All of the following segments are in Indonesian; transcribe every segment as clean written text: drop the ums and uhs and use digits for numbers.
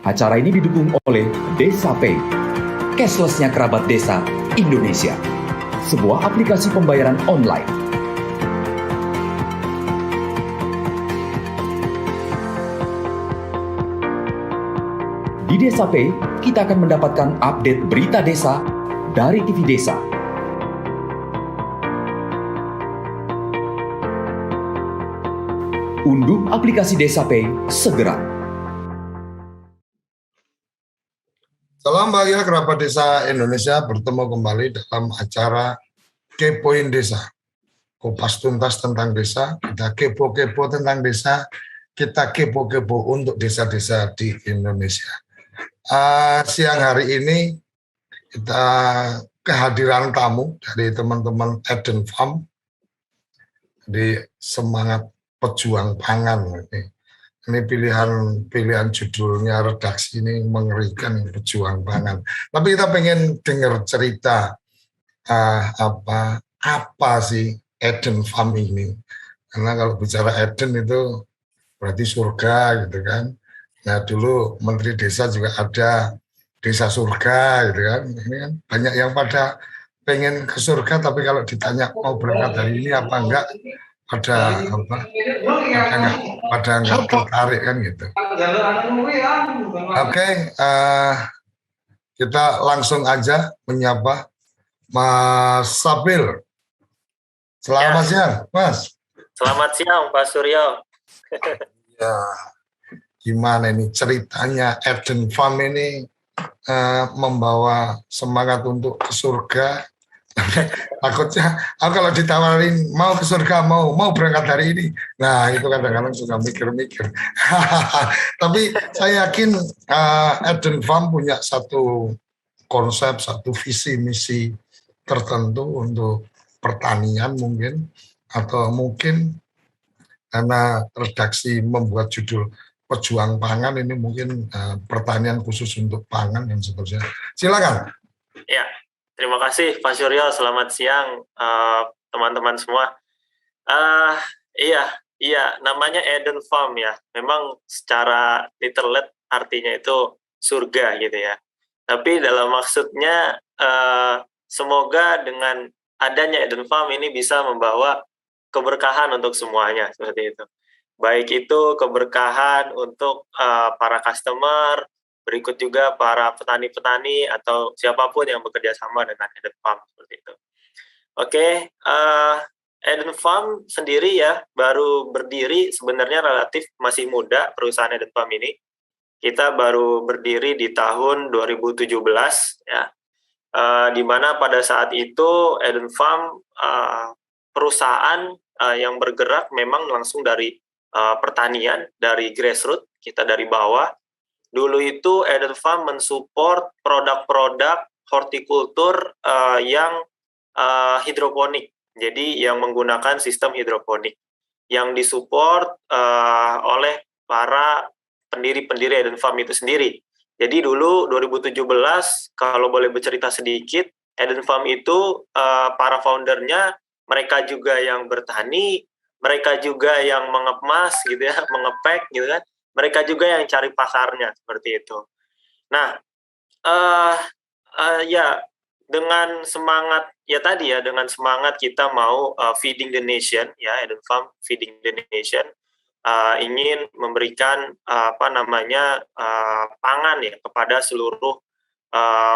Acara ini didukung oleh Desa Pay, cashless-nya kerabat desa Indonesia. Sebuah aplikasi pembayaran online. Di Desa Pay, kita akan mendapatkan update berita desa dari TV Desa. Unduh aplikasi Desa Pay segera. Salam bahagia kerabat desa Indonesia, bertemu kembali dalam acara Kepoin Desa. Kupas tuntas tentang desa, kita kepo-kepo tentang desa, kita kepo-kepo untuk desa-desa di Indonesia. Siang hari ini kita kehadiran tamu dari teman-teman Eden Farm di semangat pejuang pangan ini. Ini pilihan judulnya redaksi ini mengerikan, pejuang pangan. Tapi kita pengen dengar cerita apa sih Eden Farm ini? Karena kalau bicara Eden itu berarti surga gitu kan. Nah dulu Menteri Desa juga ada desa surga gitu kan. Ini kan banyak yang pada pengen ke surga, tapi kalau ditanya mau berangkat hari ini apa enggak, pada enggak tertarik kan gitu. Oke, kita langsung aja menyapa Mas Sabil. Selamat siang, Mas. Selamat siang, Pak Suryo. Ya, gimana ini ceritanya Eden Farm ini membawa semangat untuk ke surga? Takutnya kalau ditawarin mau ke surga, mau berangkat hari ini, nah itu kadang-kadang suka mikir-mikir. Tapi saya yakin Eden Farm punya satu konsep, satu visi misi tertentu untuk pertanian mungkin, atau mungkin karena redaksi membuat judul pejuang pangan ini mungkin pertanian khusus untuk pangan dan seterusnya. Silakan. Ya. Terima kasih Pak Suryo, selamat siang teman-teman semua. Iya, namanya Eden Farm ya. Memang secara literal artinya itu surga gitu ya. Tapi dalam maksudnya semoga dengan adanya Eden Farm ini bisa membawa keberkahan untuk semuanya seperti itu. Baik itu keberkahan untuk para customer, berikut juga para petani-petani atau siapapun yang bekerja sama dengan Eden Farm seperti itu. Oke, Eden Farm sendiri ya baru berdiri, sebenarnya relatif masih muda perusahaan Eden Farm ini. Kita baru berdiri di tahun 2017 ya, di mana pada saat itu Eden Farm perusahaan yang bergerak memang langsung dari pertanian, dari grassroots, kita dari bawah. Dulu itu Eden Farm mensupport produk-produk hortikultur yang hidroponik, jadi yang menggunakan sistem hidroponik, yang disupport oleh para pendiri-pendiri Eden Farm itu sendiri. Jadi dulu 2017, kalau boleh bercerita sedikit, Eden Farm itu para foundernya, mereka juga yang bertani, mereka juga yang mengemas gitu ya, mengepek gitu kan, mereka juga yang cari pasarnya seperti itu. Nah, ya dengan semangat ya tadi ya, dengan semangat kita mau feeding the nation ya, Eden Farm feeding the nation, ingin memberikan pangan ya kepada seluruh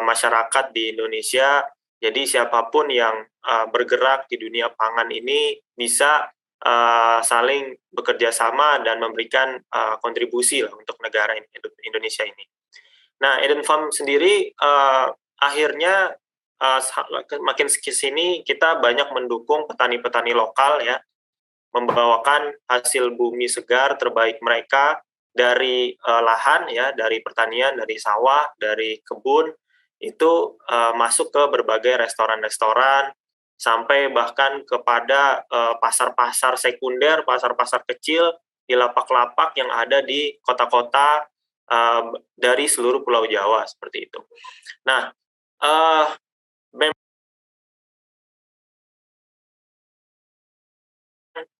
masyarakat di Indonesia. Jadi siapapun yang bergerak di dunia pangan ini bisa saling bekerja sama dan memberikan kontribusi lah untuk negara Indonesia ini. Nah, Eden Farm sendiri akhirnya makin kesini kita banyak mendukung petani-petani lokal ya, membawakan hasil bumi segar terbaik mereka dari lahan ya, dari pertanian, dari sawah, dari kebun, itu masuk ke berbagai restoran-restoran, sampai bahkan kepada pasar-pasar sekunder, pasar-pasar kecil di lapak-lapak yang ada di kota-kota dari seluruh Pulau Jawa seperti itu. Nah,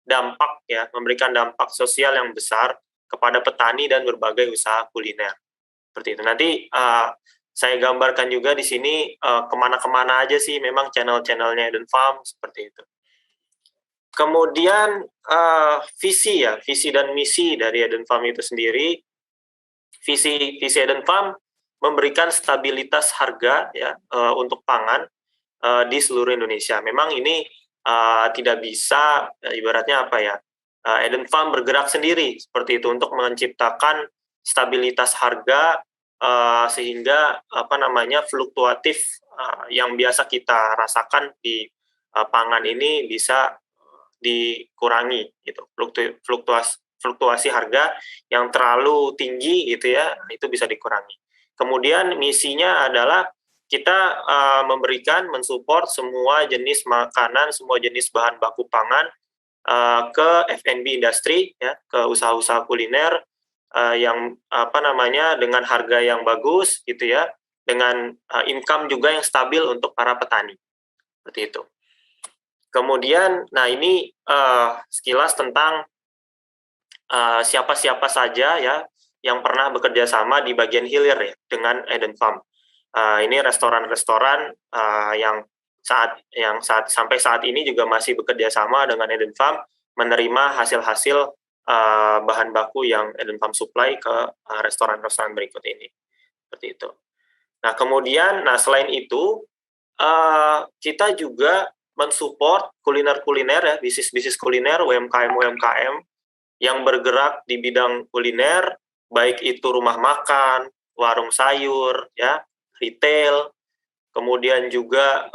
dampak ya, memberikan dampak sosial yang besar kepada petani dan berbagai usaha kuliner. seperti itu. Nanti saya gambarkan juga di sini kemana-kemana aja sih memang channel-channelnya Eden Farm seperti itu. Kemudian visi dan misi dari Eden Farm itu sendiri. Visi Eden Farm memberikan stabilitas harga ya untuk pangan di seluruh Indonesia. Memang ini tidak bisa ibaratnya apa ya? Eden Farm bergerak sendiri seperti itu untuk menciptakan stabilitas harga sehingga fluktuatif yang biasa kita rasakan di pangan ini bisa dikurangi gitu. Fluktuasi harga yang terlalu tinggi gitu ya, itu bisa dikurangi. Kemudian misinya adalah kita mensupport semua jenis makanan, semua jenis bahan baku pangan ke F&B industri ya, ke usaha-usaha kuliner yang dengan harga yang bagus gitu ya, dengan income juga yang stabil untuk para petani. Seperti itu. Kemudian ini sekilas tentang siapa-siapa saja ya yang pernah bekerja sama di bagian hilir ya dengan Eden Farm. Ini restoran-restoran yang sampai saat ini juga masih bekerja sama dengan Eden Farm, menerima hasil-hasil bahan baku yang Eden Farm supply ke restoran-restoran berikut ini. Seperti itu. Nah, kemudian selain itu kita juga mensupport kuliner-kuliner ya, bisnis-bisnis kuliner, UMKM yang bergerak di bidang kuliner, baik itu rumah makan, warung sayur, ya, retail, kemudian juga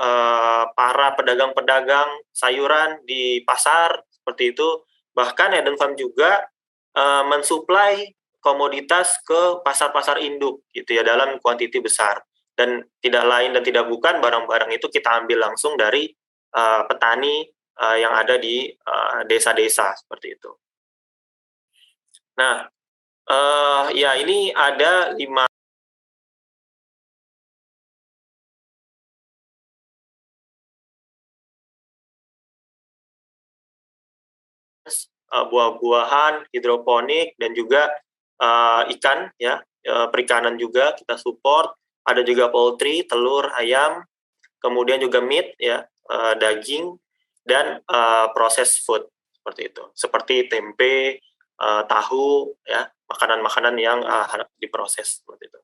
para pedagang-pedagang sayuran di pasar, seperti itu. Bahkan Eden Farm juga mensuplai komoditas ke pasar-pasar induk, gitu ya, dalam kuantiti besar. Dan tidak lain dan tidak bukan barang-barang itu kita ambil langsung dari petani yang ada di desa-desa, seperti itu. Nah, ya ini ada 5 buah-buahan, hidroponik, dan juga ikan, ya, perikanan juga kita support. Ada juga poultry, telur, ayam, kemudian juga meat, ya, daging, dan processed food, seperti itu. Seperti tempe, tahu, ya, makanan-makanan yang diproses seperti itu.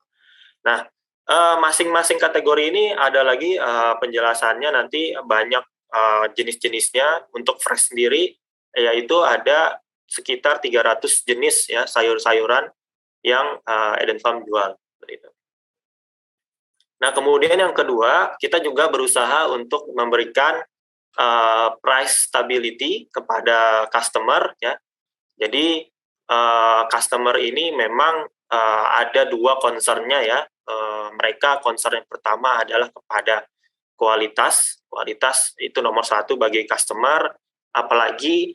Nah, masing-masing kategori ini ada lagi penjelasannya, nanti banyak jenis-jenisnya. Untuk fresh sendiri, yaitu ada sekitar 300 jenis ya sayur-sayuran yang Eden Farm jual. Seperti itu. Nah, kemudian yang kedua, kita juga berusaha untuk memberikan price stability kepada customer, ya. Jadi customer ini memang ada 2 concern-nya ya. Mereka concern yang pertama adalah kepada kualitas. Kualitas itu nomor 1 bagi customer, apalagi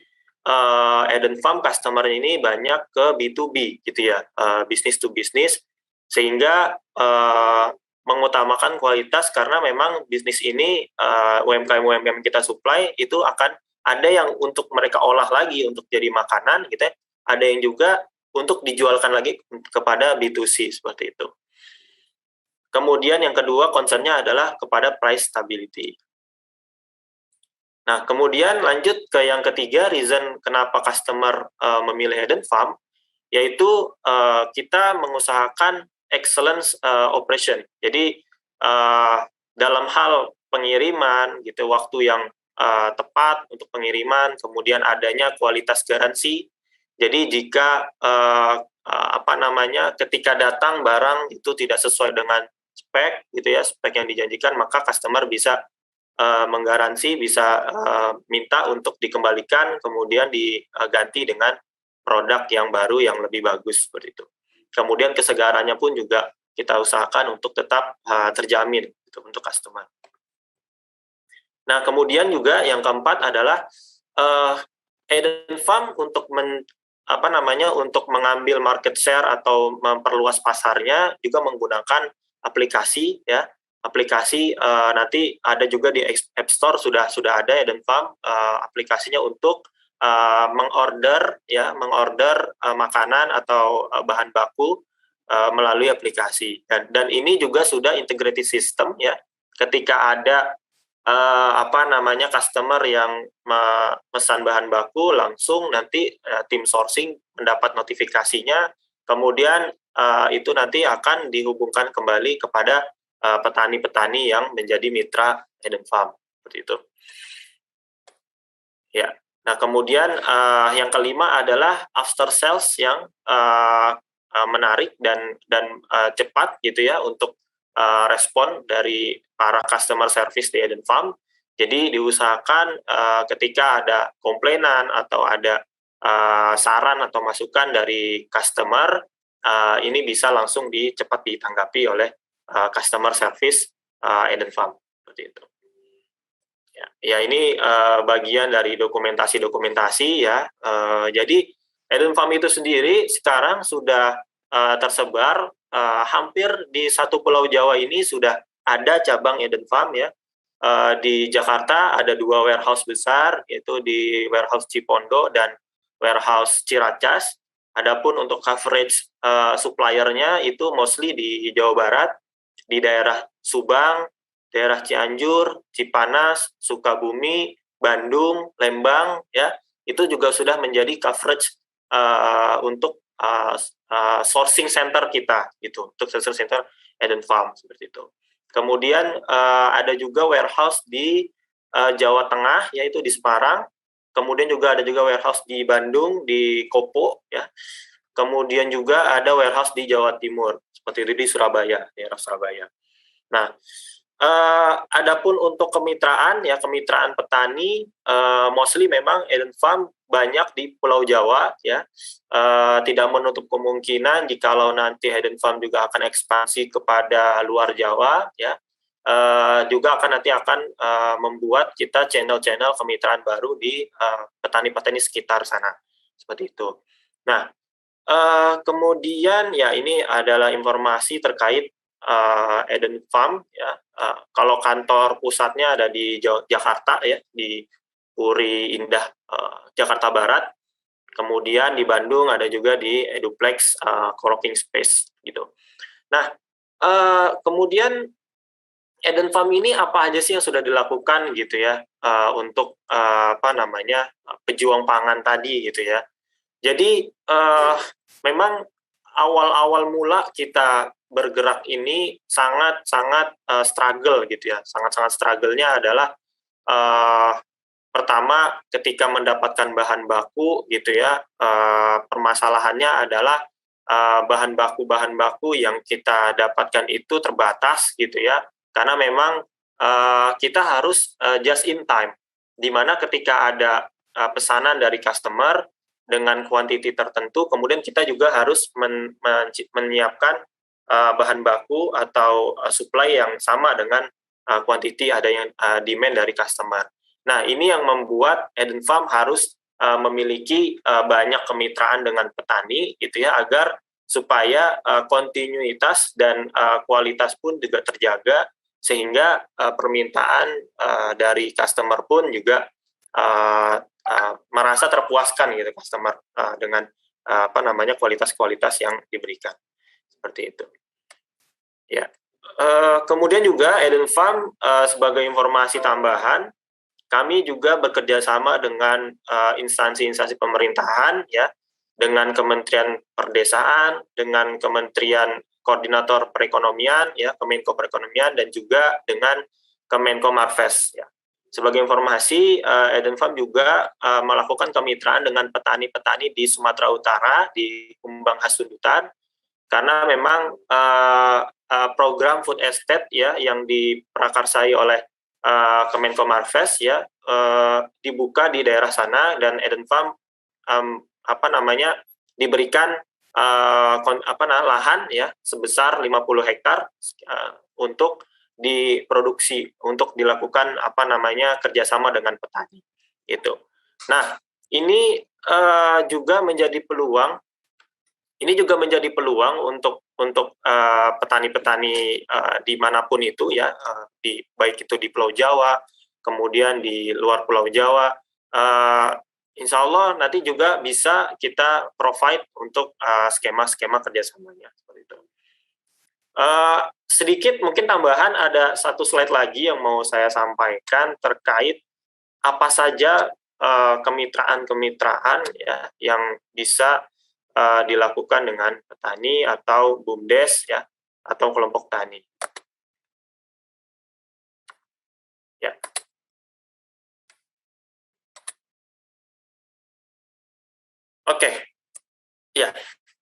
Eden Farm customer ini banyak ke B2B gitu ya, business to business, sehingga mengutamakan kualitas karena memang bisnis ini UMKM kita supply itu akan ada yang untuk mereka olah lagi untuk jadi makanan gitu ya. Ada yang juga untuk dijualkan lagi kepada B2C seperti itu. Kemudian yang kedua concern-nya adalah kepada price stability. Nah, kemudian lanjut ke yang ketiga, reason kenapa customer memilih Eden Farm, yaitu kita mengusahakan excellence operation. Jadi dalam hal pengiriman gitu, waktu yang tepat untuk pengiriman, kemudian adanya kualitas garansi. Jadi jika ketika datang barang itu tidak sesuai dengan spek gitu ya, spek yang dijanjikan, maka customer bisa menggaransi, bisa minta untuk dikembalikan, kemudian diganti dengan produk yang baru yang lebih bagus seperti itu. Kemudian kesegarannya pun juga kita usahakan untuk tetap terjamin gitu, untuk customer. Nah, kemudian juga yang keempat adalah Eden Farm untuk untuk mengambil market share atau memperluas pasarnya juga menggunakan aplikasi ya. Aplikasi nanti ada juga di App Store, sudah ada Eden Farm aplikasinya untuk mengorder makanan atau bahan baku melalui aplikasi, dan ini juga sudah integrated system ya. Ketika ada customer yang memesan bahan baku, langsung nanti tim sourcing mendapat notifikasinya, kemudian itu nanti akan dihubungkan kembali kepada petani-petani yang menjadi mitra Eden Farm, seperti itu. Ya. Nah, kemudian yang kelima adalah after sales yang menarik dan cepat gitu ya untuk respon dari para customer service di Eden Farm. Jadi diusahakan ketika ada komplainan atau ada saran atau masukan dari customer, ini bisa langsung cepat ditanggapi oleh customer service Eden Farm, seperti itu. Ya ini bagian dari dokumentasi ya. Jadi Eden Farm itu sendiri sekarang sudah tersebar hampir di satu pulau Jawa ini sudah ada cabang Eden Farm ya. Di Jakarta ada 2 warehouse besar, yaitu di warehouse Cipondo dan warehouse Ciracas. Adapun untuk coverage suppliernya itu mostly di Jawa Barat, di daerah Subang, daerah Cianjur, Cipanas, Sukabumi, Bandung, Lembang, ya itu juga sudah menjadi coverage untuk sourcing center kita, gitu, untuk sourcing center Eden Farm seperti itu. Kemudian ada juga warehouse di Jawa Tengah, yaitu di Semarang. Kemudian juga ada juga warehouse di Bandung, di Kopo, ya. Kemudian juga ada warehouse di Jawa Timur, seperti itu di Surabaya, daerah Surabaya. Nah, adapun untuk kemitraan petani, mostly memang Eden Farm banyak di Pulau Jawa ya. Tidak menutup kemungkinan jikalau nanti Eden Farm juga akan ekspansi kepada luar Jawa ya. Juga nanti akan membuat kita channel-channel kemitraan baru di petani-petani sekitar sana, seperti itu. Nah, kemudian ya ini adalah informasi terkait Eden Farm ya. Kalau kantor pusatnya ada di Jakarta ya, di Puri Indah Jakarta Barat. Kemudian di Bandung ada juga di Eduplex Co-working Space gitu. Nah, kemudian Eden Farm ini apa aja sih yang sudah dilakukan gitu ya untuk pejuang pangan tadi gitu ya. Jadi memang awal-awal mula kita bergerak ini sangat-sangat struggle gitu ya. Sangat-sangat struggle-nya adalah pertama ketika mendapatkan bahan baku gitu ya, permasalahannya adalah bahan baku yang kita dapatkan itu terbatas gitu ya. Karena memang kita harus just in time, di mana ketika ada pesanan dari customer dengan kuantiti tertentu, kemudian kita juga harus menyiapkan bahan baku atau supply yang sama dengan kuantiti ada yang demand dari customer. Nah, ini yang membuat Eden Farm harus memiliki banyak kemitraan dengan petani gitu ya, agar supaya kontinuitas dan kualitas pun juga terjaga, sehingga permintaan dari customer pun juga merasa terpuaskan gitu customer dengan kualitas-kualitas yang diberikan, seperti itu. Ya. Kemudian juga Eden Farm sebagai informasi tambahan, kami juga bekerja sama dengan instansi-instansi pemerintahan ya, dengan Kementerian Perdesaan, dengan Kementerian Koordinator Perekonomian ya, Kemenko Perekonomian, dan juga dengan Kemenko Marves ya. Sebagai informasi, Eden Farm juga melakukan kemitraan dengan petani-petani di Sumatera Utara, di Kumbang Hasundutan, karena memang program food estate ya yang diprakarsai oleh Kemenko Marves ya dibuka di daerah sana, dan Eden Farm diberikan lahan ya sebesar 50 hektar untuk diproduksi, untuk dilakukan kerjasama dengan petani itu. Nah, ini juga menjadi peluang. Ini juga menjadi peluang untuk petani-petani dimanapun itu ya, baik itu di Pulau Jawa, kemudian di luar Pulau Jawa, insya Allah nanti juga bisa kita provide untuk skema-skema kerjasamanya seperti itu. Sedikit mungkin tambahan, ada satu slide lagi yang mau saya sampaikan terkait apa saja kemitraan-kemitraan ya yang bisa dilakukan dengan petani atau BUMDes ya atau kelompok tani. Ya. Oke. Ya.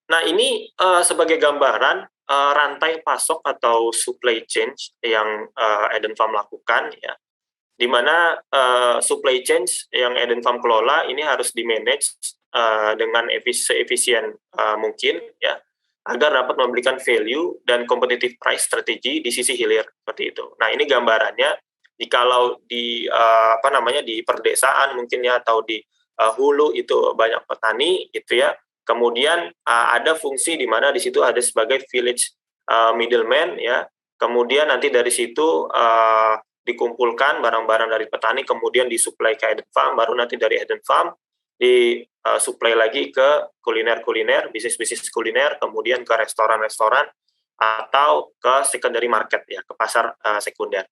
Nah, ini sebagai gambaran rantai pasok atau supply chain yang Eden Farm lakukan ya. Di mana supply chain yang Eden Farm kelola ini harus di-manage dengan efisien mungkin ya, agar dapat memberikan value dan competitive price strategi di sisi hilir seperti itu. Nah, ini gambarannya jikalau di di perdesaan mungkin ya, atau di hulu itu banyak petani gitu ya. Kemudian ada fungsi di mana di situ ada sebagai village middleman ya. Kemudian nanti dari situ dikumpulkan barang-barang dari petani, kemudian disuplai ke Eden Farm, baru nanti dari Eden Farm disuplai lagi ke kuliner-kuliner, bisnis-bisnis kuliner, kemudian ke restoran-restoran atau ke secondary market ya, ke pasar sekunder.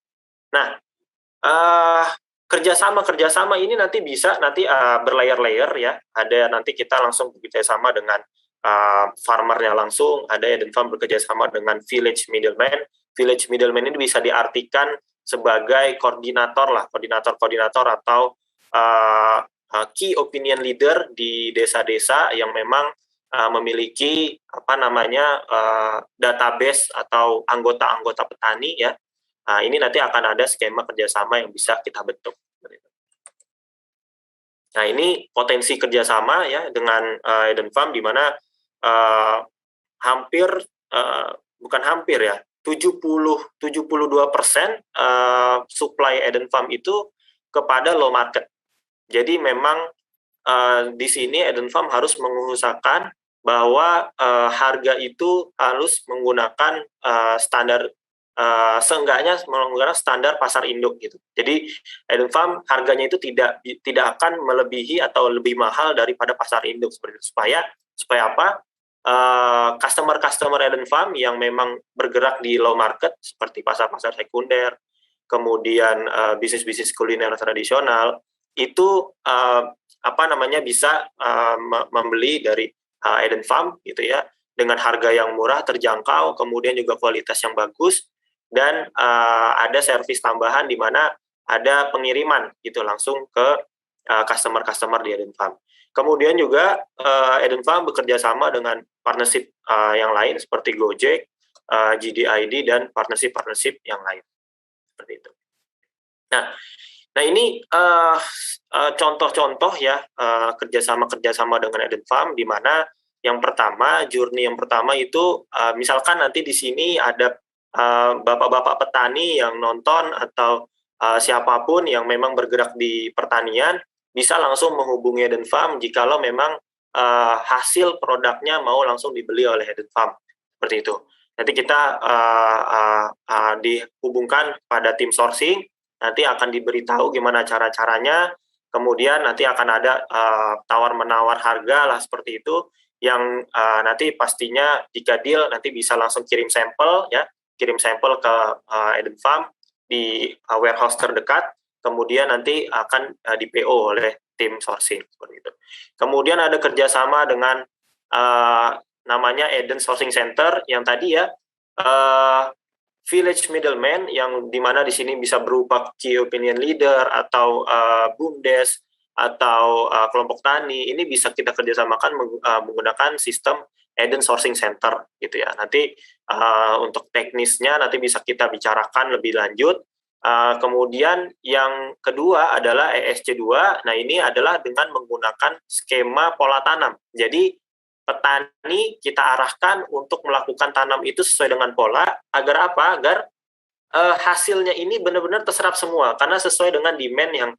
Nah, kerjasama ini nanti bisa berlayer-layer ya. Ada nanti kita langsung bekerjasama dengan farmernya langsung, ada Eden Farm bekerjasama dengan village middleman. Village middleman ini bisa diartikan sebagai koordinator atau key opinion leader di desa-desa yang memang memiliki database atau anggota-anggota petani ya. Nah, ini nanti akan ada skema kerjasama yang bisa kita bentuk. Nah, ini potensi kerjasama ya dengan Eden Farm, di mana bukan hampir ya, 72% supply Eden Farm itu kepada low market. Jadi memang di sini Eden Farm harus mengusahakan bahwa harga itu harus menggunakan standar seenggaknya menggunakan standar pasar induk gitu. Jadi Eden Farm harganya itu tidak akan melebihi atau lebih mahal daripada pasar induk seperti itu. Supaya apa? Customer Eden Farm yang memang bergerak di low market seperti pasar-pasar sekunder, kemudian bisnis-bisnis kuliner tradisional itu bisa membeli dari Eden Farm gitu ya, dengan harga yang murah, terjangkau, kemudian juga kualitas yang bagus, dan ada servis tambahan di mana ada pengiriman gitu langsung ke customer di Eden Farm. Kemudian juga Eden Farm bekerja sama dengan partnership yang lain seperti Gojek, GDID, dan partnership yang lain seperti itu. Nah ini contoh-contoh ya kerjasama dengan Eden Farm, di mana journey yang pertama itu misalkan nanti di sini ada bapak-bapak petani yang nonton atau siapapun yang memang bergerak di pertanian, bisa langsung menghubungi Eden Farm jikalau memang hasil produknya mau langsung dibeli oleh Eden Farm seperti itu. Nanti kita dihubungkan pada tim sourcing, nanti akan diberitahu gimana cara-caranya, kemudian nanti akan ada tawar-menawar harga lah seperti itu, yang nanti pastinya jika deal nanti bisa langsung kirim sampel ke Eden Farm di warehouse terdekat, kemudian nanti akan di-PO oleh tim sourcing seperti itu. Kemudian ada kerjasama dengan namanya Eden Sourcing Center yang tadi ya, village middleman yang dimana di sini bisa berupa key opinion leader atau BUMDes atau kelompok tani. Ini bisa kita kerjasamakan menggunakan sistem Eden Sourcing Center gitu ya. Nanti untuk teknisnya nanti bisa kita bicarakan lebih lanjut. Kemudian yang kedua adalah ESC2. Nah, ini adalah dengan menggunakan skema pola tanam. Jadi petani kita arahkan untuk melakukan tanam itu sesuai dengan pola, agar apa? Agar hasilnya ini benar-benar terserap semua karena sesuai dengan demand yang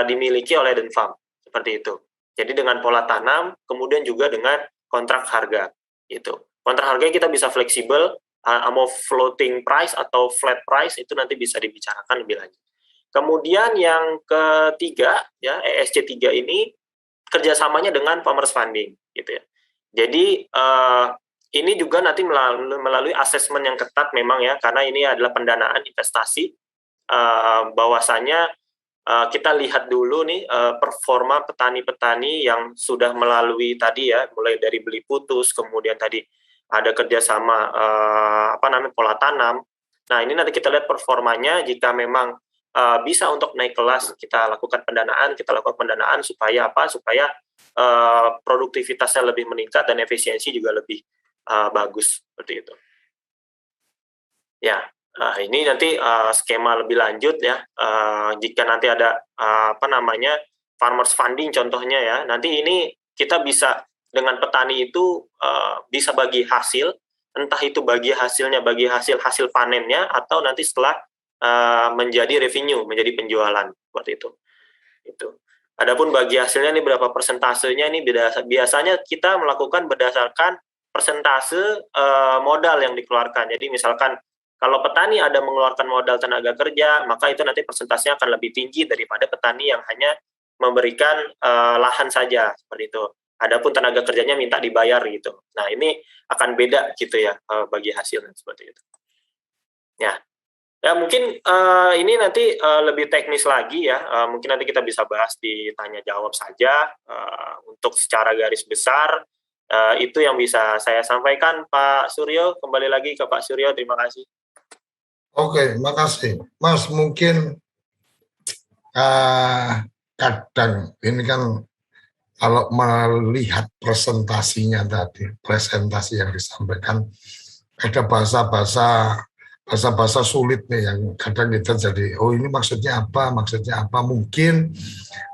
dimiliki oleh Eden Farm seperti itu. Jadi dengan pola tanam, kemudian juga dengan kontrak harga itu. Kontrak harga kita bisa fleksibel, mau floating price atau flat price, itu nanti bisa dibicarakan lebih lanjut. Kemudian yang ketiga ya, ESC3 ini kerjasamanya dengan Farmers Funding gitu ya. Jadi ini juga nanti melalui asesmen yang ketat memang ya, karena ini adalah pendanaan investasi, bahwasanya kita lihat dulu nih performa petani-petani yang sudah melalui tadi ya, mulai dari beli putus, kemudian tadi ada kerjasama pola tanam. Nah ini nanti kita lihat performanya, jika memang bisa untuk naik kelas, kita lakukan pendanaan supaya apa? Supaya produktivitasnya lebih meningkat dan efisiensi juga lebih bagus seperti itu. Ya, ini nanti skema lebih lanjut ya. Jika nanti ada farmers funding contohnya ya, nanti ini kita bisa dengan petani itu bisa bagi hasil, entah itu bagi hasil panennya atau nanti setelah menjadi revenue, menjadi penjualan seperti itu. Adapun bagi hasilnya ini berapa persentasenya, ini biasanya kita melakukan berdasarkan persentase modal yang dikeluarkan. Jadi misalkan kalau petani ada mengeluarkan modal tenaga kerja, maka itu nanti persentasenya akan lebih tinggi daripada petani yang hanya memberikan lahan saja seperti itu. Adapun tenaga kerjanya minta dibayar gitu. Nah ini akan beda gitu ya bagi hasilnya seperti itu. Ya mungkin ini nanti lebih teknis lagi ya. Mungkin nanti kita bisa bahas di tanya jawab saja. Untuk secara garis besar itu yang bisa saya sampaikan, Pak Suryo. Kembali lagi ke Pak Suryo. Terima kasih. Oke, makasih. Mas, mungkin kadang ini kan kalau melihat presentasi yang disampaikan, ada bahasa sulit nih yang kadang kita jadi, oh ini maksudnya apa? Mungkin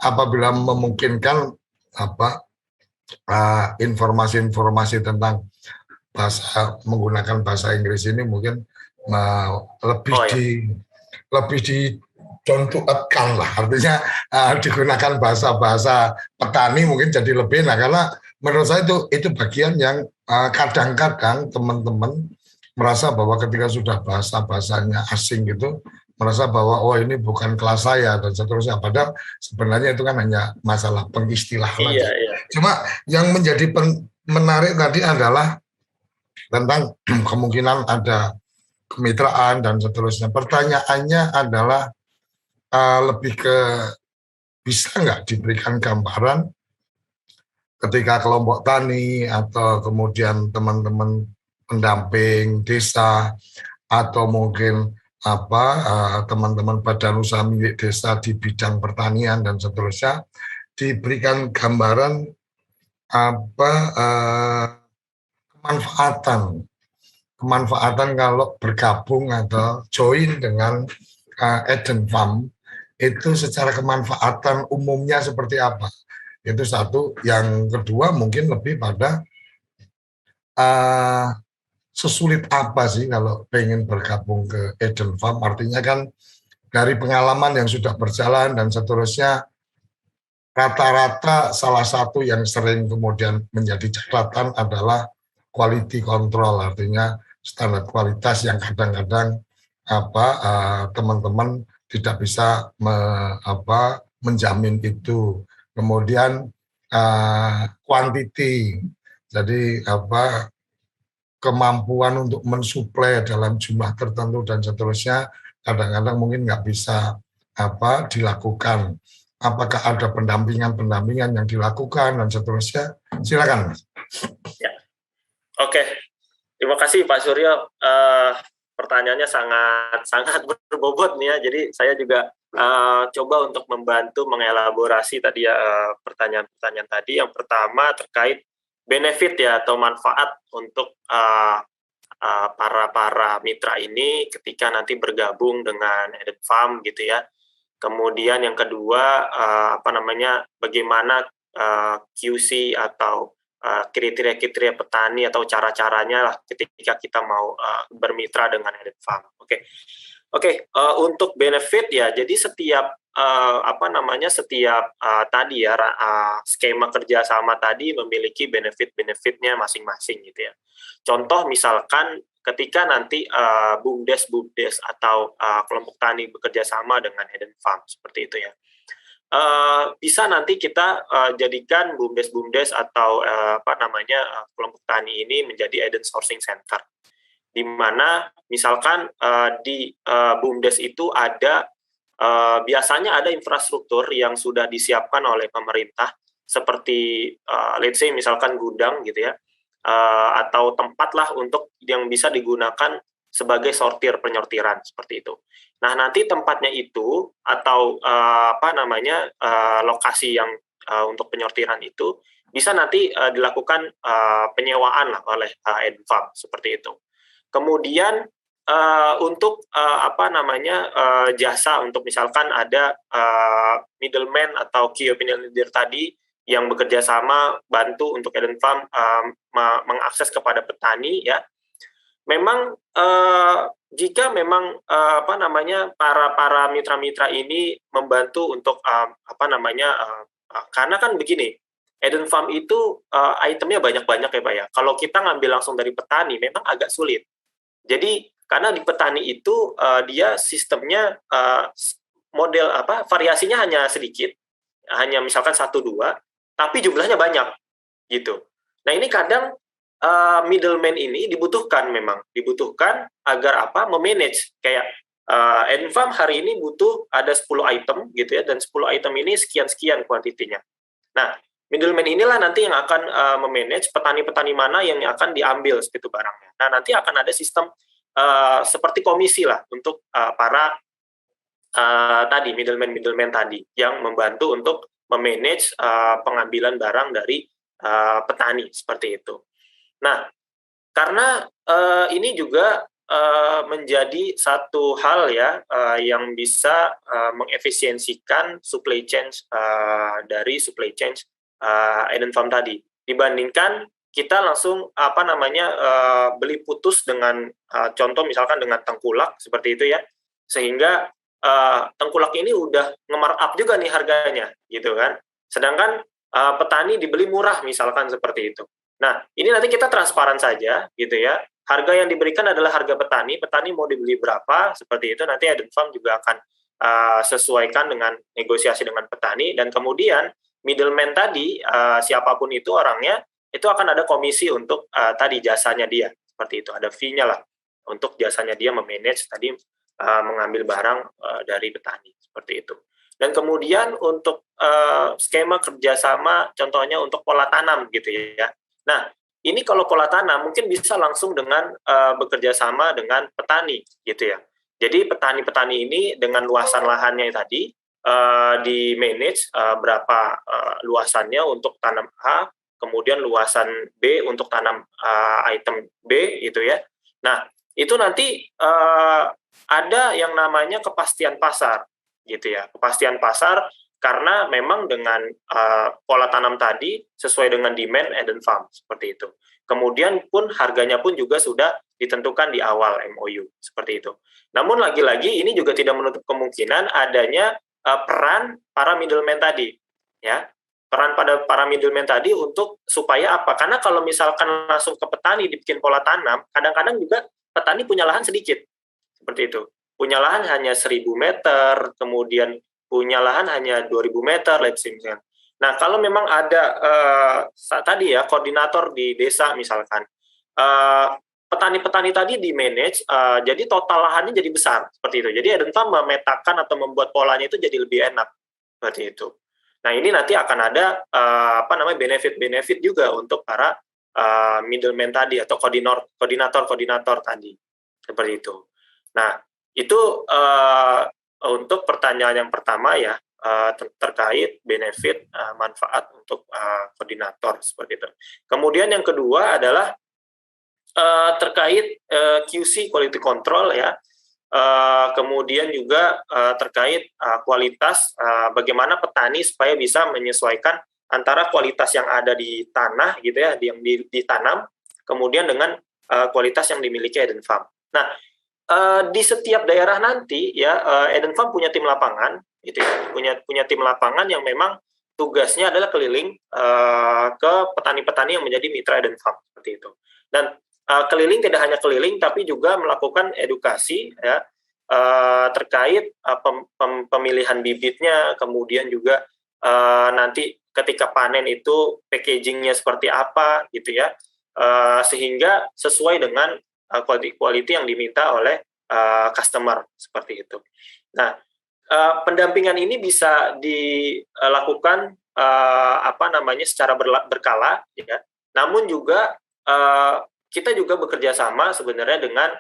apabila memungkinkan informasi-informasi tentang menggunakan bahasa Inggris ini mungkin lebih dicontohkan lah, artinya digunakan bahasa petani mungkin jadi lebih. Nah, karena menurut saya itu bagian yang kadang-kadang teman-teman merasa bahwa ketika sudah bahasanya asing gitu, merasa bahwa oh ini bukan kelas saya dan seterusnya. Padahal sebenarnya itu kan hanya masalah pengistilahan aja. Cuma yang menjadi menarik tadi adalah tentang kemungkinan ada kemitraan dan seterusnya. Pertanyaannya adalah lebih ke bisa nggak diberikan gambaran ketika kelompok tani atau kemudian teman-teman pendamping desa atau mungkin teman-teman badan usaha milik desa di bidang pertanian dan seterusnya diberikan gambaran kemanfaatan kalau bergabung atau join dengan Eden Farm itu secara kemanfaatan umumnya seperti apa. Itu satu. Yang kedua mungkin lebih pada sesulit apa sih kalau pengen bergabung ke Eden Farm. Artinya kan dari pengalaman yang sudah berjalan dan seterusnya, rata-rata salah satu yang sering kemudian menjadi catatan adalah quality control, artinya standar kualitas yang kadang-kadang teman-teman tidak bisa menjamin itu. Kemudian quantity, jadi kemampuan untuk mensuplai dalam jumlah tertentu dan seterusnya kadang-kadang mungkin nggak bisa dilakukan. Apakah ada pendampingan yang dilakukan dan seterusnya? Silakan. Ya. Oke. Terima kasih Pak Suryo. Pertanyaannya sangat berbobot nih ya. Jadi saya juga coba untuk membantu mengelaborasi tadi ya pertanyaan-pertanyaan tadi. Yang pertama terkait benefit ya atau manfaat untuk para mitra ini ketika nanti bergabung dengan Eden Farm gitu ya. Kemudian yang kedua bagaimana QC atau kriteria-kriteria petani atau cara-caranya lah ketika kita mau bermitra dengan Eden Farm. Oke. Untuk benefit ya, jadi setiap tadi ya skema kerjasama tadi memiliki benefit-benefitnya masing-masing gitu ya. Contoh misalkan ketika nanti BUMDes atau kelompok tani bekerja sama dengan Eden Farm seperti itu ya. bisa nanti kita jadikan BUMDes atau kelompok tani ini menjadi Eden Sourcing Center, di mana misalkan di BUMDes itu ada biasanya ada infrastruktur yang sudah disiapkan oleh pemerintah seperti let's say misalkan gudang gitu ya, atau tempat lah untuk yang bisa digunakan sebagai sortir penyortiran seperti itu. Nah, nanti tempatnya itu atau lokasi yang untuk penyortiran itu bisa nanti dilakukan penyewaan lah oleh Eden Farm seperti itu. Kemudian untuk jasa untuk misalkan ada middleman atau key opinion leader tadi yang bekerja sama bantu untuk Eden Farm mengakses kepada petani ya. Memang jika memang para mitra-mitra ini membantu untuk karena kan begini, Eden Farm itu itemnya banyak-banyak ya Pak ya. Kalau kita ngambil langsung dari petani memang agak sulit. Jadi karena di petani itu dia sistemnya model variasinya hanya sedikit, hanya misalkan 1-2, tapi jumlahnya banyak gitu. Nah ini kadang middleman ini dibutuhkan agar memanage kayak Eden Farm hari ini butuh ada 10 item gitu ya, dan 10 item ini sekian-sekian kuantitinya. Nah, middleman inilah nanti yang akan memanage petani-petani mana yang akan diambil segitu barangnya. Nah, nanti akan ada sistem seperti komisi lah untuk para middleman tadi yang membantu untuk memanage pengambilan barang dari petani seperti itu. Nah, karena ini juga menjadi satu hal ya yang bisa mengefisiensikan supply chain dari supply chain Eden Farm tadi, dibandingkan kita langsung beli putus dengan contoh misalkan dengan tengkulak seperti itu ya, sehingga tengkulak ini udah nge-markup juga nih harganya gitu kan, sedangkan petani dibeli murah misalkan seperti itu. Nah, ini nanti kita transparan saja gitu ya. Harga yang diberikan adalah harga petani mau dibeli berapa, seperti itu. Nanti Eden Farm juga akan sesuaikan dengan negosiasi dengan petani, dan kemudian middleman tadi, siapapun itu orangnya, itu akan ada komisi untuk tadi jasanya dia, seperti itu. Ada fee-nya lah untuk jasanya dia memanage tadi mengambil barang dari petani, seperti itu. Dan kemudian untuk skema kerjasama, contohnya untuk pola tanam gitu ya. Nah, ini kalau pola tanam mungkin bisa langsung dengan bekerja sama dengan petani gitu ya. Jadi petani-petani ini dengan luasan lahannya tadi di manage berapa luasannya untuk tanam A, kemudian luasan B untuk tanam item B gitu ya. Nah, itu nanti ada yang namanya kepastian pasar gitu ya. Kepastian pasar karena memang dengan pola tanam tadi sesuai dengan demand Eden Farm seperti itu. Kemudian pun harganya pun juga sudah ditentukan di awal MOU seperti itu. Namun lagi-lagi ini juga tidak menutup kemungkinan adanya peran para middleman tadi, ya. Peran pada para middleman tadi untuk supaya apa? Karena kalau misalkan langsung ke petani dibikin pola tanam, kadang-kadang juga petani punya lahan sedikit seperti itu. Punya lahan hanya 1.000 meter, kemudian punya lahan hanya 2.000 meter, let's say misalkan. Nah, kalau memang ada tadi ya koordinator di desa misalkan, petani-petani tadi di manage, jadi total lahannya jadi besar seperti itu. Jadi Eden Farm memetakan atau membuat polanya itu jadi lebih enak seperti itu. Nah, ini nanti akan ada benefit-benefit juga untuk para middleman tadi atau koordinator tadi seperti itu. Nah, itu untuk pertanyaan yang pertama ya, terkait benefit manfaat untuk koordinator seperti itu. Kemudian yang kedua adalah terkait QC quality control ya. Kemudian juga terkait kualitas, bagaimana petani supaya bisa menyesuaikan antara kualitas yang ada di tanah gitu ya, yang ditanam, kemudian dengan kualitas yang dimiliki Eden Farm. Nah, di setiap daerah nanti ya Eden Farm punya tim lapangan gitu ya, punya tim lapangan yang memang tugasnya adalah keliling ke petani-petani yang menjadi mitra Eden Farm seperti itu. Dan keliling tidak hanya keliling tapi juga melakukan edukasi ya terkait pemilihan bibitnya, kemudian juga nanti ketika panen itu packagingnya seperti apa gitu ya, sehingga sesuai dengan quality yang diminta oleh customer seperti itu. Nah, pendampingan ini bisa dilakukan secara berkala, ya. Namun juga kita juga bekerja sama sebenarnya dengan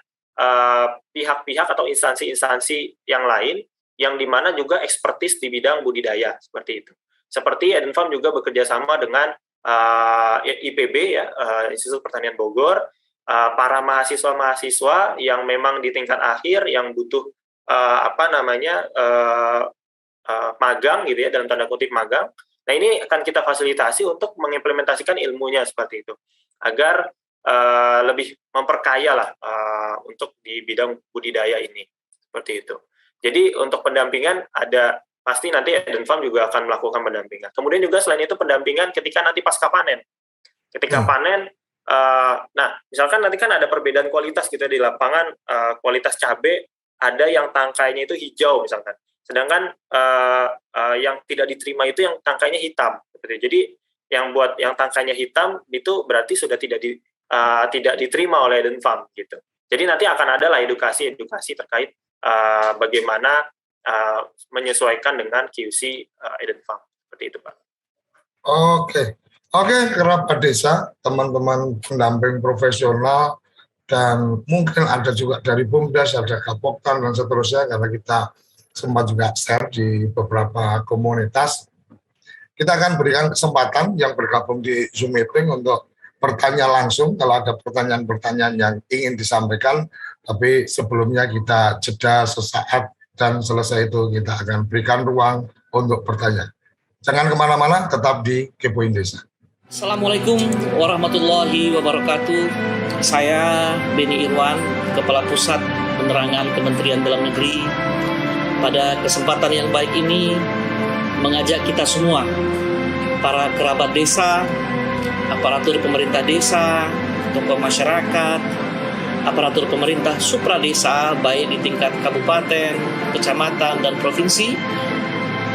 pihak-pihak atau instansi-instansi yang lain yang dimana juga ekspertis di bidang budidaya seperti itu. Seperti Eden Farm juga bekerja sama dengan IPB ya, Institut Pertanian Bogor, para mahasiswa-mahasiswa yang memang di tingkat akhir yang butuh magang gitu ya, dalam tanda kutip magang. Nah, ini akan kita fasilitasi untuk mengimplementasikan ilmunya seperti itu, agar lebih memperkaya lah untuk di bidang budidaya ini seperti itu. Jadi untuk pendampingan ada, pasti nanti Eden Farm juga akan melakukan pendampingan. Kemudian juga selain itu pendampingan ketika nanti pasca panen. Ketika panen, nah misalkan nanti kan ada perbedaan kualitas gitu di lapangan, kualitas cabai ada yang tangkainya itu hijau misalkan, sedangkan yang tidak diterima itu yang tangkainya hitam. Jadi yang tangkainya hitam itu berarti sudah tidak diterima oleh Eden Farm gitu. Jadi nanti akan ada lah edukasi terkait bagaimana menyesuaikan dengan QC Eden Farm seperti itu, Pak. Oke, kerabat desa, teman-teman pendamping profesional, dan mungkin ada juga dari BUMDes, ada Kapoktan dan seterusnya, karena kita sempat juga share di beberapa komunitas. Kita akan berikan kesempatan yang bergabung di Zoom meeting untuk bertanya langsung kalau ada pertanyaan-pertanyaan yang ingin disampaikan, tapi sebelumnya kita jeda sesaat dan selesai itu kita akan berikan ruang untuk bertanya. Jangan kemana-mana, tetap di Kepoin Desa. Assalamualaikum warahmatullahi wabarakatuh. Saya Beni Irwan, Kepala Pusat Penerangan Kementerian Dalam Negeri. Pada kesempatan yang baik ini mengajak kita semua, para kerabat desa, aparatur pemerintah desa, tokoh masyarakat, aparatur pemerintah supra desa, baik di tingkat kabupaten, kecamatan, dan provinsi,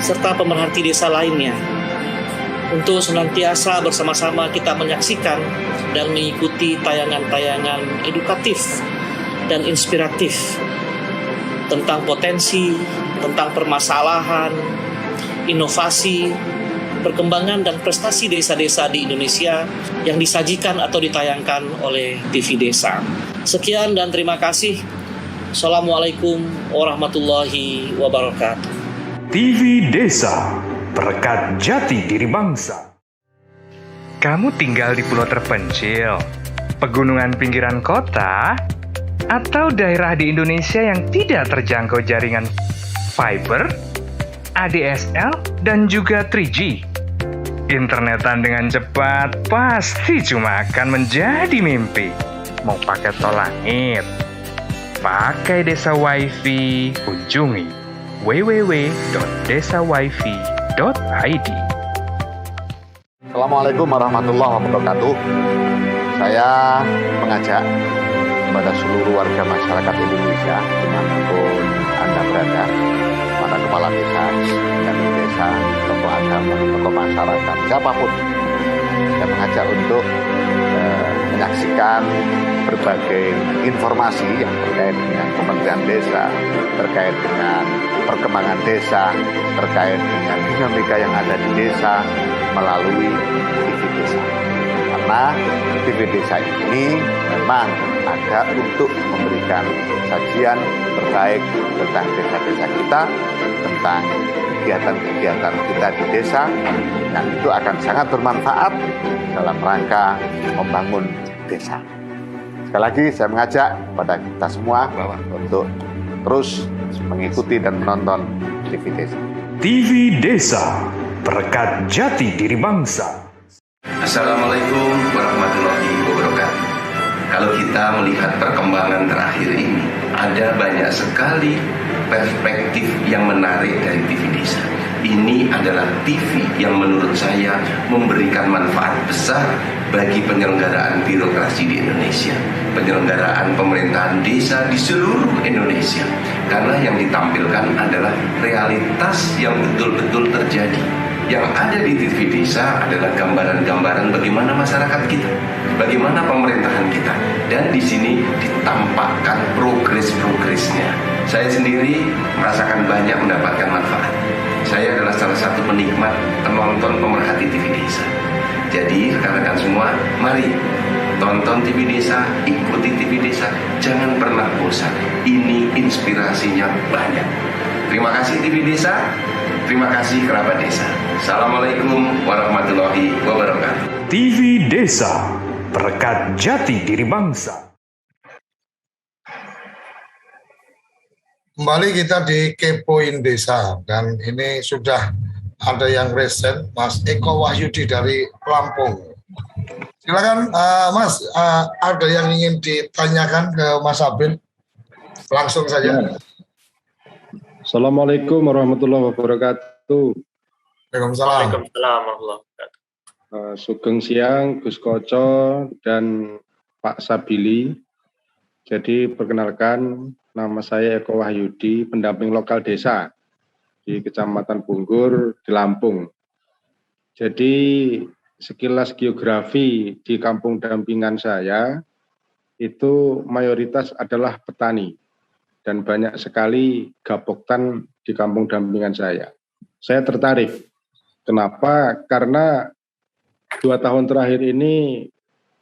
serta pemerhati desa lainnya, untuk senantiasa bersama-sama kita menyaksikan dan mengikuti tayangan-tayangan edukatif dan inspiratif tentang potensi, tentang permasalahan, inovasi, perkembangan dan prestasi desa-desa di Indonesia yang disajikan atau ditayangkan oleh TV Desa. Sekian dan terima kasih. Assalamualaikum warahmatullahi wabarakatuh. TV Desa, berkat jati diri bangsa. Kamu tinggal di pulau terpencil, pegunungan pinggiran kota, atau daerah di Indonesia yang tidak terjangkau jaringan fiber, ADSL, dan juga 3G. Internetan dengan cepat pasti cuma akan menjadi mimpi. Mau pakai tol langit, pakai Desa Wifi, kunjungi www.desawifi.id. Assalamualaikum warahmatullahi wabarakatuh. Saya mengajak kepada seluruh warga masyarakat Indonesia, dimanapun Anda berada, para kepala desa, dan desa, tokoh agama, tokoh masyarakat, siapapun, saya mengajak untuk menyaksikan berbagai informasi yang terkait dengan Kementerian Desa, terkait dengan perkembangan desa, terkait dengan dinamika yang ada di desa melalui TV Desa. Karena TV Desa ini memang ada untuk memberikan sajian terkait tentang desa-desa kita, tentang kegiatan-kegiatan kita di desa, yang itu akan sangat bermanfaat dalam rangka membangun desa. Sekali lagi saya mengajak kepada kita semua untuk terus mengikuti dan menonton TV Desa. TV Desa, berkat jati diri bangsa. Assalamualaikum warahmatullahi wabarakatuh. Kalau kita melihat perkembangan terakhir ini, ada banyak sekali perspektif yang menarik dari TV Desa. ini adalah TV yang menurut saya memberikan manfaat besar bagi penyelenggaraan birokrasi di Indonesia, penyelenggaraan pemerintahan desa di seluruh Indonesia. Karena yang ditampilkan adalah realitas yang betul-betul terjadi. Yang ada di TV desa adalah gambaran-gambaran bagaimana masyarakat kita, bagaimana pemerintahan kita, dan di sini ditampakkan progres-progresnya. Saya sendiri merasakan banyak mendapatkan manfaat. Saya adalah salah satu penikmat, penonton, pemerhati TV desa. Jadi rekan-rekan semua, mari tonton TV desa, ikuti TV desa, jangan pernah bosan. Ini inspirasinya banyak. Terima kasih TV desa. Terima kasih kerabat desa. Assalamualaikum warahmatullahi wabarakatuh. TV Desa, perekat jati diri bangsa. Kembali kita di Kepoin Desa, dan ini sudah ada yang resen, Mas Eko Wahyudi dari Lampung. Silakan Mas, ada yang ingin ditanyakan ke Mas Abil? Langsung saja. Assalamualaikum warahmatullahi wabarakatuh. Waalaikumsalam. Waalaikumsalam warahmatullahi wabarakatuh. Sugeng siang Gus Koco dan Pak Sabili. Jadi perkenalkan, nama saya Eko Wahyudi, pendamping lokal desa di Kecamatan Bunggur di Lampung. Jadi sekilas geografi di kampung dampingan saya itu mayoritas adalah petani. Dan banyak sekali gapoktan di kampung dampingan saya. Saya tertarik. Kenapa? Karena 2 tahun terakhir ini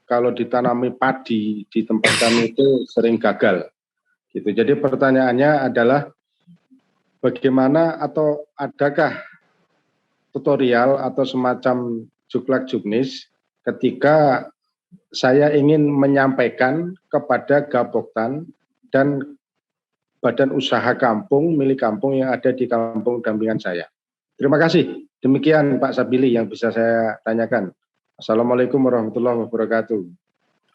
kalau ditanami padi di tempat kami itu sering gagal. Gitu. Jadi pertanyaannya adalah bagaimana atau adakah tutorial atau semacam juklak juknis ketika saya ingin menyampaikan kepada gapoktan dan badan usaha kampung, milik kampung yang ada di kampung dampingan saya. Terima kasih. Demikian Pak Sabili yang bisa saya tanyakan. Assalamualaikum warahmatullahi wabarakatuh.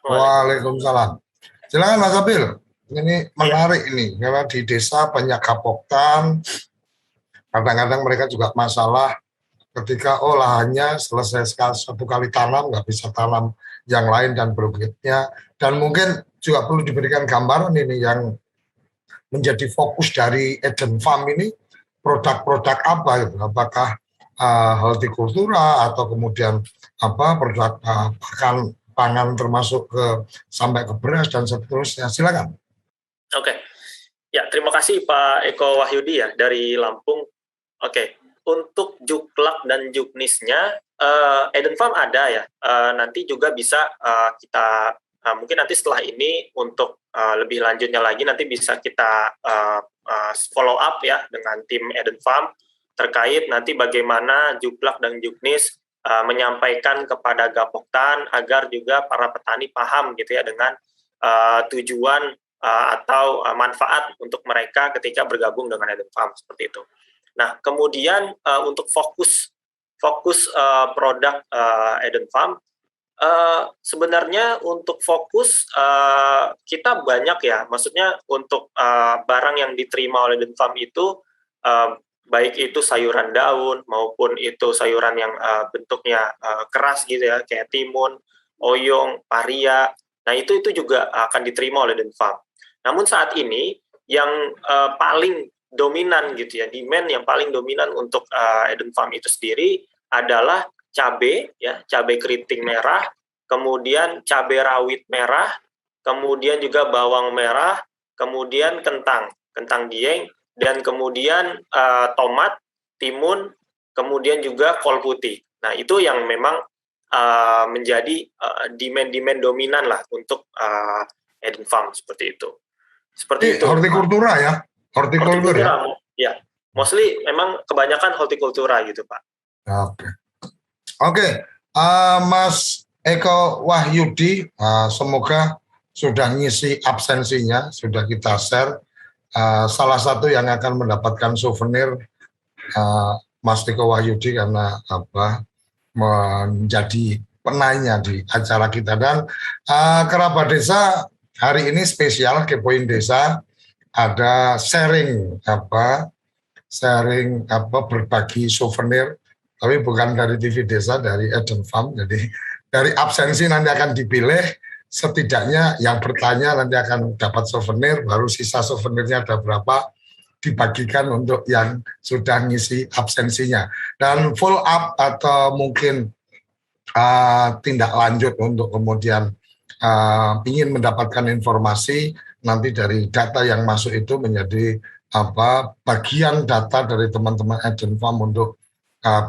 Waalaikumsalam. Silakan Mas Abil. Ini menarik ini, karena di desa banyak gapoktan. Kadang-kadang mereka juga masalah ketika lahannya selesai satu kali tanam, nggak bisa tanam yang lain dan berikutnya. Dan mungkin juga perlu diberikan gambaran ini yang menjadi fokus dari Eden Farm ini, produk-produk apa gitu? Apakah hortikultura atau kemudian apa produk pangan termasuk sampai ke beras dan seterusnya. Silakan. Oke. Ya, terima kasih Pak Eko Wahyudi ya dari Lampung. Oke. Untuk juklak dan juknisnya Eden Farm ada ya. Nanti juga bisa kita mungkin nanti setelah ini untuk lebih lanjutnya lagi nanti bisa kita follow up ya dengan tim Eden Farm terkait nanti bagaimana juklak dan juknis menyampaikan kepada gapoktan agar juga para petani paham gitu ya dengan tujuan atau manfaat untuk mereka ketika bergabung dengan Eden Farm seperti itu. Nah, kemudian untuk fokus produk Eden Farm sebenarnya untuk fokus kita banyak ya, maksudnya untuk barang yang diterima oleh Eden Farm itu baik itu sayuran daun maupun itu sayuran yang bentuknya keras gitu ya, kayak timun, oyong, paria. Nah itu juga akan diterima oleh Eden Farm. Namun saat ini yang paling dominan gitu ya, demand yang paling dominan untuk Eden Farm itu sendiri adalah cabai ya, cabai keriting merah, kemudian cabai rawit merah, kemudian juga bawang merah, kemudian kentang dieng, dan kemudian tomat, timun, kemudian juga kol putih. Nah itu yang memang menjadi demand dominan lah untuk Eden Farm seperti itu. Seperti itu. Hortikultura ya, hortikultura ya. Ya, mostly memang kebanyakan hortikultura gitu Pak. Oke. Mas Eko Wahyudi, semoga sudah ngisi absensinya, sudah kita share. Salah satu yang akan mendapatkan souvenir Mas Eko Wahyudi karena menjadi penanya di acara kita. Dan kerabat desa hari ini spesial Kepoin Desa, ada sharing sharing berbagi souvenir, tapi bukan dari TV Desa, dari Eden Farm. Jadi dari absensi nanti akan dipilih, setidaknya yang bertanya nanti akan dapat souvenir, baru sisa souvenirnya ada berapa dibagikan untuk yang sudah ngisi absensinya. Dan follow up atau mungkin tindak lanjut untuk kemudian ingin mendapatkan informasi, nanti dari data yang masuk itu menjadi bagian data dari teman-teman Eden Farm untuk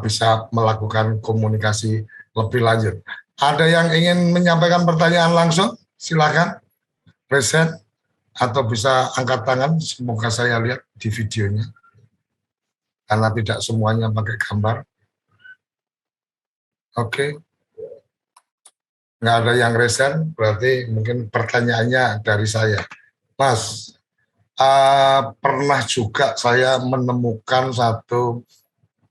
bisa melakukan komunikasi lebih lanjut. Ada yang ingin menyampaikan pertanyaan langsung? Silakan, Reset, atau bisa angkat tangan. Semoga saya lihat di videonya, karena tidak semuanya pakai gambar. Oke. Nggak ada yang resen, berarti mungkin pertanyaannya dari saya. Mas, pernah juga saya menemukan satu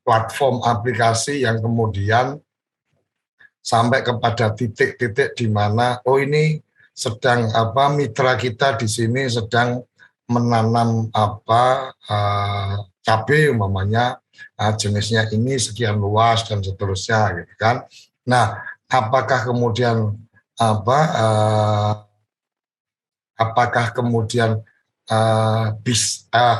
platform aplikasi yang kemudian sampai kepada titik-titik di mana, ini sedang mitra kita di sini sedang menanam cabai umpamanya, jenisnya ini sekian luas dan seterusnya, gitu kan. Nah, apakah kemudian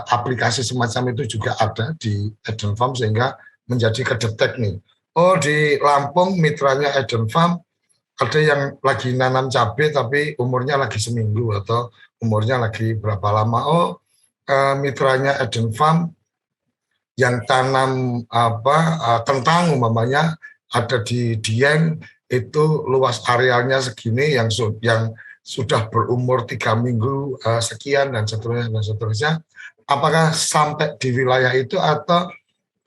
aplikasi semacam itu juga ada di Eden Farm sehingga menjadi kedetek nih. Oh, di Lampung mitranya Eden Farm ada yang lagi nanam cabai tapi umurnya lagi seminggu atau umurnya lagi berapa lama. Oh, mitranya Eden Farm yang tanam kentang umpamanya ada di Dieng, itu luas arealnya segini, yang sudah berumur 3 minggu sekian dan seterusnya. Apakah sampai di wilayah itu atau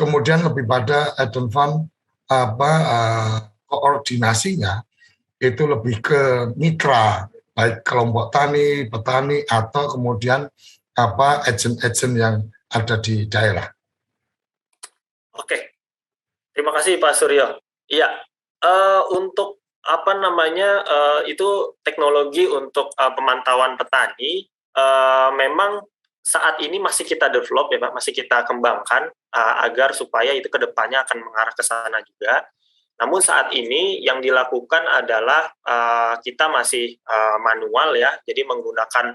kemudian lebih pada Eden Farm koordinasinya itu lebih ke mitra, baik kelompok tani, petani, atau kemudian agen-agen yang ada di daerah? Oke, terima kasih Pak Suryo. Iya, untuk itu teknologi untuk pemantauan petani memang saat ini masih kita develop ya Pak, masih kita kembangkan agar supaya itu ke depannya akan mengarah ke sana juga. Namun saat ini yang dilakukan adalah kita masih manual ya, jadi menggunakan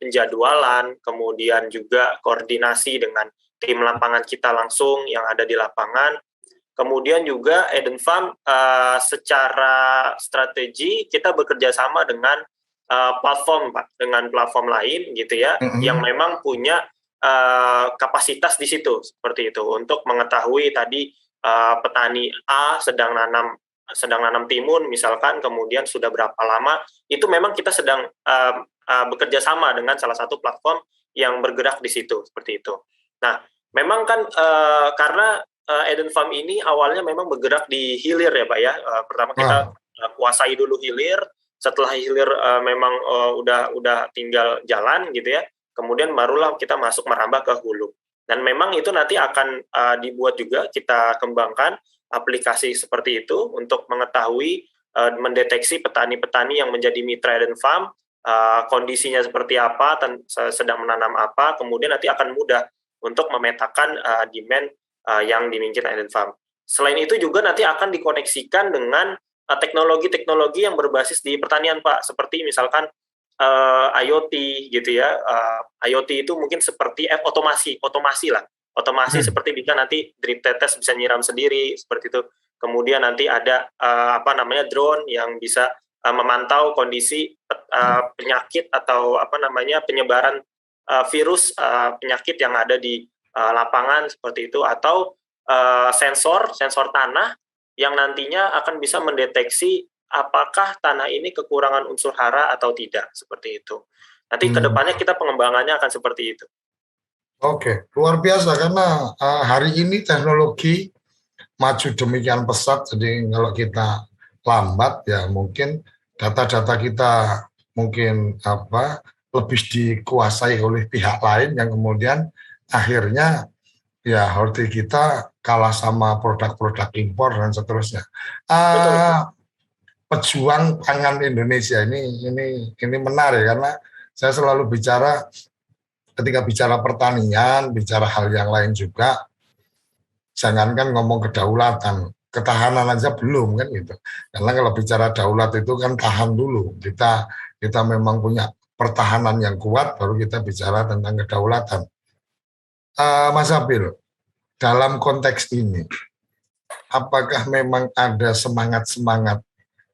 penjadwalan, kemudian juga koordinasi dengan tim lapangan kita langsung yang ada di lapangan. Kemudian juga Eden Farm secara strategi kita bekerja sama dengan platform Pak, dengan platform lain gitu ya, yang memang punya kapasitas di situ seperti itu untuk mengetahui tadi petani A sedang nanam timun misalkan, kemudian sudah berapa lama, itu memang kita sedang bekerja sama dengan salah satu platform yang bergerak di situ seperti itu. Nah, memang kan karena Eden Farm ini awalnya memang bergerak di hilir ya Pak ya. Pertama kita kuasai dulu hilir, setelah hilir memang udah tinggal jalan gitu ya. Kemudian barulah kita masuk merambah ke hulu. Dan memang itu nanti akan dibuat juga, kita kembangkan aplikasi seperti itu untuk mengetahui, mendeteksi petani-petani yang menjadi mitra Eden Farm, kondisinya seperti apa, sedang menanam apa, kemudian nanti akan mudah untuk memetakan demand yang dimiliki Eden Farm. Selain itu juga nanti akan dikoneksikan dengan teknologi-teknologi yang berbasis di pertanian Pak, seperti misalkan IoT gitu ya. IoT itu mungkin seperti otomasi lah. Otomasi seperti bisa nanti drip tetes bisa nyiram sendiri seperti itu. Kemudian nanti ada drone yang bisa memantau kondisi penyakit atau penyebaran virus penyakit yang ada di lapangan seperti itu, atau sensor tanah yang nantinya akan bisa mendeteksi apakah tanah ini kekurangan unsur hara atau tidak seperti itu. Nanti kedepannya kita pengembangannya akan seperti itu. Oke, luar biasa karena hari ini teknologi maju demikian pesat, jadi kalau kita lambat ya mungkin data-data kita mungkin lebih dikuasai oleh pihak lain yang kemudian akhirnya ya horti kita kalah sama produk-produk impor dan seterusnya. Pejuang pangan Indonesia ini menarik karena saya selalu bicara ketika bicara pertanian, bicara hal yang lain juga, jangankan ngomong kedaulatan, ketahanan aja belum kan gitu. Karena kalau bicara daulat itu kan tahan dulu. Kita memang punya pertahanan yang kuat, baru kita bicara tentang kedaulatan. Mas Abil, dalam konteks ini, apakah memang ada semangat-semangat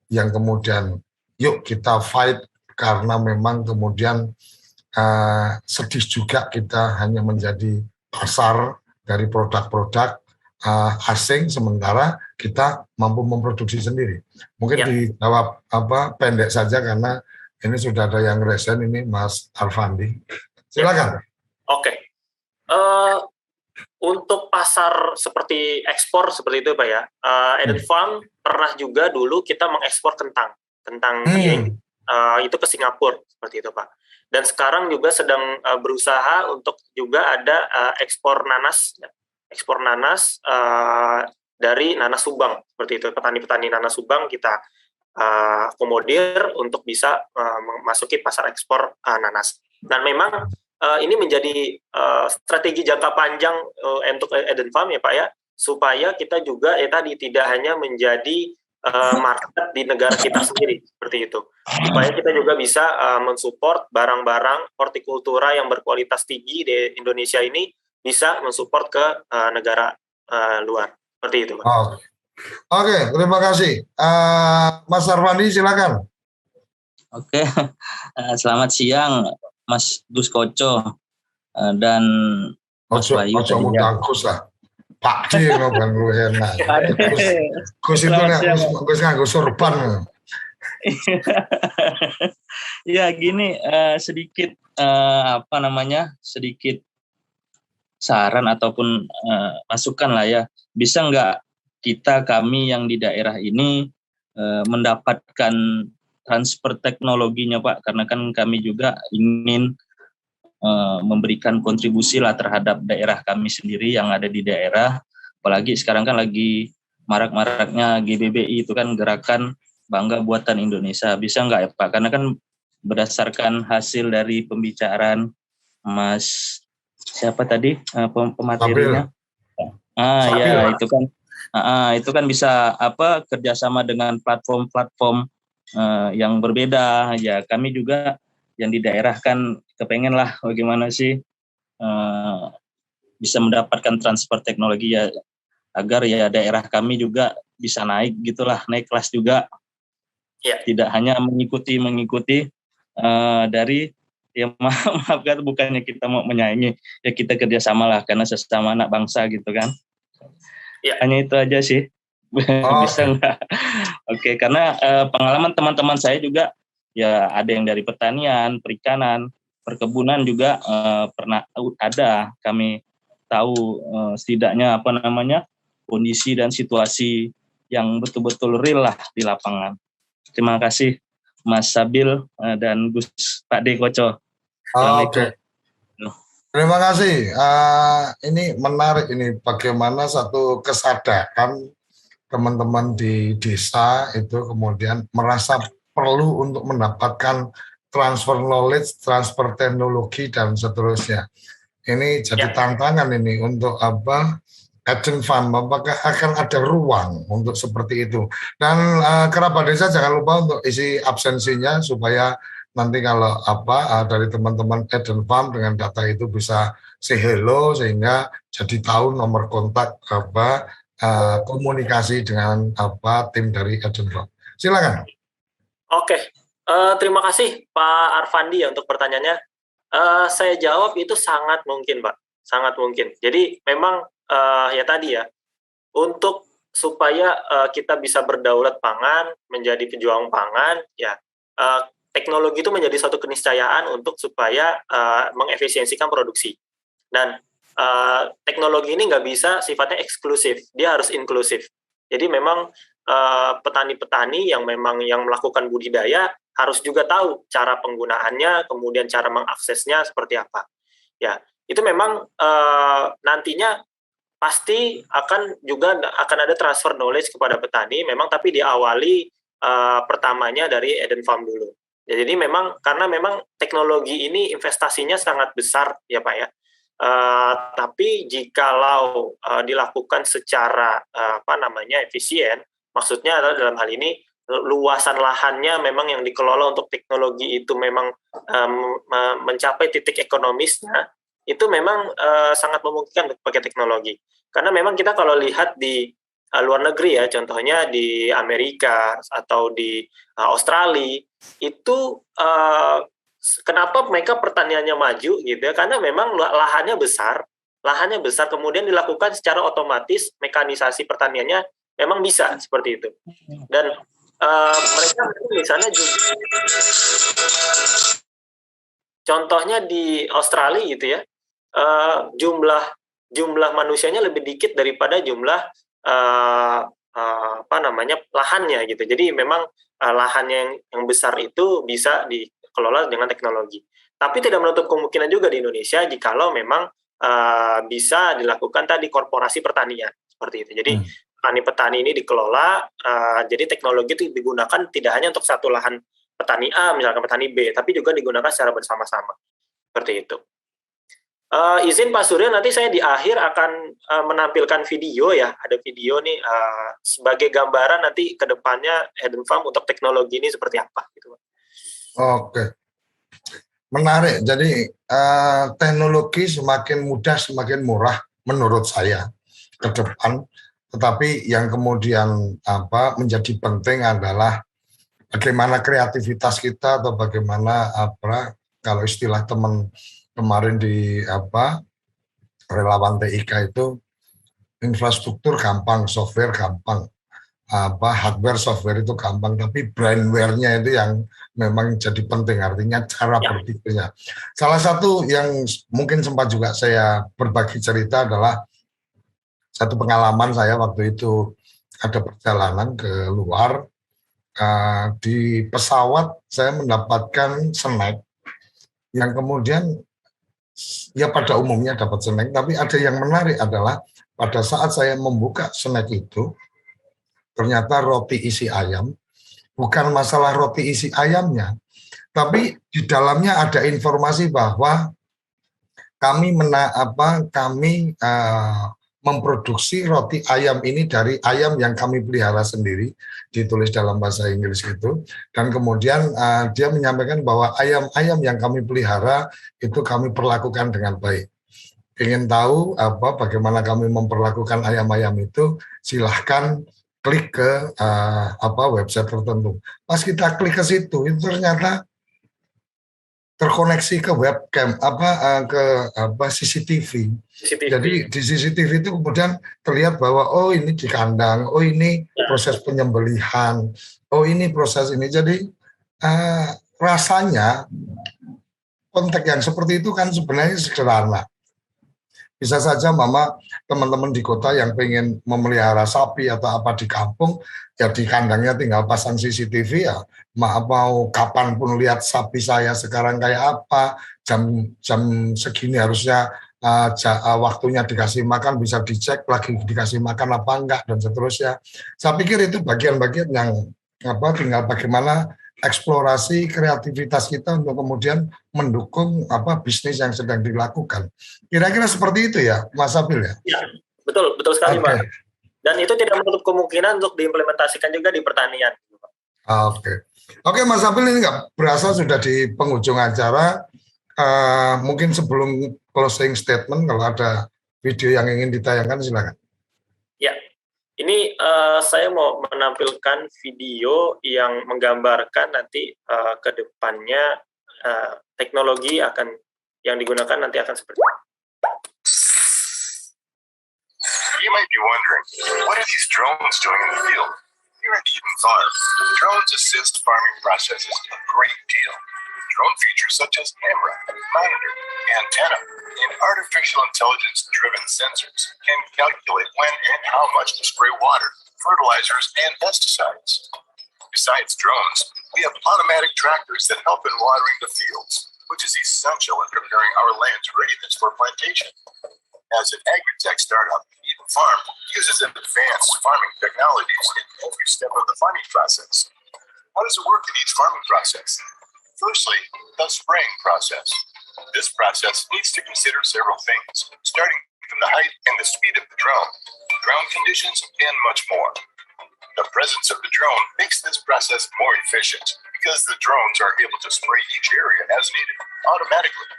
yang kemudian yuk kita fight karena memang kemudian sedih juga kita hanya menjadi pasar dari produk-produk asing sementara kita mampu memproduksi sendiri. Mungkin dijawab pendek saja karena ini sudah ada yang resen ini Mas Arfandi. Silakan. Oke. Untuk pasar seperti ekspor seperti itu Pak ya. Eden Farm pernah juga dulu kita mengekspor kentang giling itu ke Singapura seperti itu Pak. Dan sekarang juga sedang berusaha untuk juga ada ekspor nanas dari nanas Subang seperti itu. Petani-petani nanas Subang kita akomodir untuk bisa memasuki pasar ekspor nanas. Dan memang ini menjadi strategi jangka panjang untuk Eden Farm ya Pak ya, supaya kita juga tadi tidak hanya menjadi market di negara kita sendiri seperti itu, supaya kita juga bisa mensupport barang-barang hortikultura yang berkualitas tinggi di Indonesia ini bisa mensupport ke negara luar seperti itu Pak. Oke, terima kasih. Mas Arfandi silakan. Oke, selamat siang Mas Gus Koco dan Mas Bayu. Ojo Gus lah. Pak D bukan lu enak. Gus itu Gus nganggo sorban. Ya gini, sedikit sedikit saran ataupun masukan lah ya. Bisa nggak kami yang di daerah ini mendapatkan transfer teknologinya Pak, karena kan kami juga ingin memberikan kontribusi lah terhadap daerah kami sendiri yang ada di daerah, apalagi sekarang kan lagi marak-maraknya GBBI itu kan gerakan Bangga Buatan Indonesia. Bisa nggak ya Pak, karena kan berdasarkan hasil dari pembicaraan Mas siapa tadi pematerinya ya itu kan bisa kerjasama dengan platform-platform yang berbeda ya. Kami juga yang di daerah kan kepengen lah bagaimana sih bisa mendapatkan transfer teknologi ya, agar ya daerah kami juga bisa naik gitulah, naik kelas juga ya. Tidak hanya mengikuti dari ya maaf kan, bukannya kita mau menyaingi ya, kita kerjasama lah karena sesama anak bangsa gitu kan ya. Hanya itu aja sih. Bisa nggak? Oke, karena pengalaman teman-teman saya juga ya ada yang dari pertanian, perikanan, perkebunan juga pernah ada. Kami tahu setidaknya kondisi dan situasi yang betul-betul real lah di lapangan. Terima kasih Mas Sabil dan Pak D Koco. Oke. Terima kasih. Ini menarik ini bagaimana satu kesadaran teman-teman di desa itu kemudian merasa perlu untuk mendapatkan transfer knowledge, transfer teknologi dan seterusnya. Ini jadi tantangan ini untuk Eden Farm, apakah akan ada ruang untuk seperti itu. Dan kerabat desa jangan lupa untuk isi absensinya supaya nanti kalau dari teman-teman Eden Farm dengan data itu bisa say hello sehingga jadi tahu nomor kontak komunikasi dengan tim dari Eden Farm. Silakan. Oke, terima kasih Pak Arfandi ya untuk pertanyaannya. Saya jawab itu sangat mungkin Pak, sangat mungkin. Jadi memang ya tadi ya, untuk supaya kita bisa berdaulat pangan, menjadi pejuang pangan, ya teknologi itu menjadi suatu keniscayaan untuk supaya mengefisiensikan produksi. Dan teknologi ini nggak bisa sifatnya eksklusif, dia harus inklusif. Jadi memang petani-petani yang melakukan budidaya harus juga tahu cara penggunaannya, kemudian cara mengaksesnya seperti apa. Ya, itu memang nantinya pasti akan ada transfer knowledge kepada petani, memang tapi diawali pertamanya dari Eden Farm dulu. Ya, jadi karena memang teknologi ini investasinya sangat besar ya Pak ya. Tapi jikalau dilakukan secara efisien, maksudnya adalah dalam hal ini luasan lahannya memang yang dikelola untuk teknologi itu memang mencapai titik ekonomisnya, itu memang sangat memungkinkan untuk pakai teknologi. Karena memang kita kalau lihat di luar negeri ya, contohnya di Amerika atau di Australia, itu kenapa mereka pertaniannya maju gitu ya, karena memang lahannya besar, kemudian dilakukan secara otomatis, mekanisasi pertaniannya memang bisa seperti itu. Dan mereka misalnya juga contohnya di Australia gitu ya, jumlah manusianya lebih dikit daripada jumlah lahannya gitu. Jadi memang lahannya yang besar itu bisa dikelola dengan teknologi. Tapi tidak menutup kemungkinan juga di Indonesia jikalau memang bisa dilakukan tadi korporasi pertanian seperti itu. Jadi petani ini dikelola, jadi teknologi itu digunakan tidak hanya untuk satu lahan petani A, misalkan petani B, tapi juga digunakan secara bersama-sama. Seperti itu. Izin Pak Surya, nanti saya di akhir akan menampilkan video ya, ada video nih sebagai gambaran nanti ke depannya Eden Farm untuk teknologi ini seperti apa. Gitu. Oke, menarik. Jadi teknologi semakin mudah, semakin murah menurut saya ke depan. Tetapi yang kemudian menjadi penting adalah bagaimana kreativitas kita atau bagaimana kalau istilah teman kemarin di relawan TIK itu infrastruktur gampang, software gampang, hardware software itu gampang, tapi brainware-nya itu yang memang jadi penting, artinya cara berpikirnya. Salah satu yang mungkin sempat juga saya berbagi cerita adalah satu pengalaman saya waktu itu ada perjalanan ke luar, di pesawat saya mendapatkan snack yang kemudian ya pada umumnya dapat snack, tapi ada yang menarik adalah pada saat saya membuka snack itu ternyata roti isi ayam. Bukan masalah roti isi ayamnya, tapi di dalamnya ada informasi bahwa kami memproduksi roti ayam ini dari ayam yang kami pelihara sendiri, ditulis dalam bahasa Inggris itu, dan kemudian dia menyampaikan bahwa ayam-ayam yang kami pelihara itu kami perlakukan dengan baik. Ingin tahu bagaimana kami memperlakukan ayam-ayam itu, silahkan klik ke website tertentu. Pas kita klik ke situ, itu ternyata terkoneksi ke webcam CCTV. Jadi di CCTV itu kemudian terlihat bahwa ini di kandang, ini proses penyembelihan, ini proses ini. Jadi rasanya konteks yang seperti itu kan sebenarnya sederhana. Bisa saja teman-teman di kota yang pengen memelihara sapi atau apa di kampung, ya di kandangnya tinggal pasang CCTV ya, mau kapan pun lihat sapi saya sekarang kayak apa, jam segini harusnya waktunya dikasih makan, bisa dicek lagi dikasih makan apa enggak, dan seterusnya. Saya pikir itu bagian-bagian yang tinggal bagaimana eksplorasi kreativitas kita untuk kemudian mendukung bisnis yang sedang dilakukan. Kira-kira seperti itu ya, Mas Abil ya? Ya, betul sekali Pak. Dan itu tidak menutup kemungkinan untuk diimplementasikan juga di pertanian. Oke, Mas Abil, ini nggak berasa sudah di penghujung acara. Mungkin sebelum closing statement, kalau ada video yang ingin ditayangkan, silakan. Ya. Ini saya mau menampilkan video yang menggambarkan nanti ke depannya teknologi yang digunakan nanti akan seperti apa. You might be wondering, what are these drones doing in the field? Here at Eden Farm, drones assist farming processes a great deal. Drone features such as camera, monitor, antenna, and artificial intelligence-driven sensors can calculate when and how much to spray water, fertilizers, and pesticides. Besides drones, we have automatic tractors that help in watering the fields, which is essential in preparing our land's readiness for plantation. As an agri-tech startup, Eden Farm uses advanced farming technologies in every step of the farming process. How does it work in each farming process? Firstly, the spraying process. This process needs to consider several things, starting from the height and the speed of the drone, ground conditions, and much more. The presence of the drone makes this process more efficient because the drones are able to spray each area as needed automatically.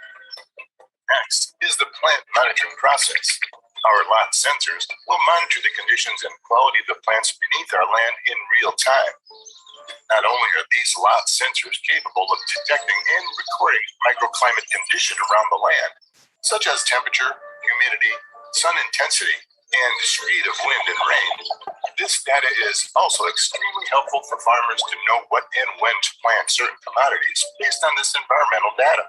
Next is the plant monitoring process. Our lot sensors will monitor the conditions and quality of the plants beneath our land in real time. Not only are these lot sensors capable of detecting and recording microclimate condition around the land, such as temperature, humidity, sun intensity, and speed of wind and rain, this data is also extremely helpful for farmers to know what and when to plant certain commodities based on this environmental data.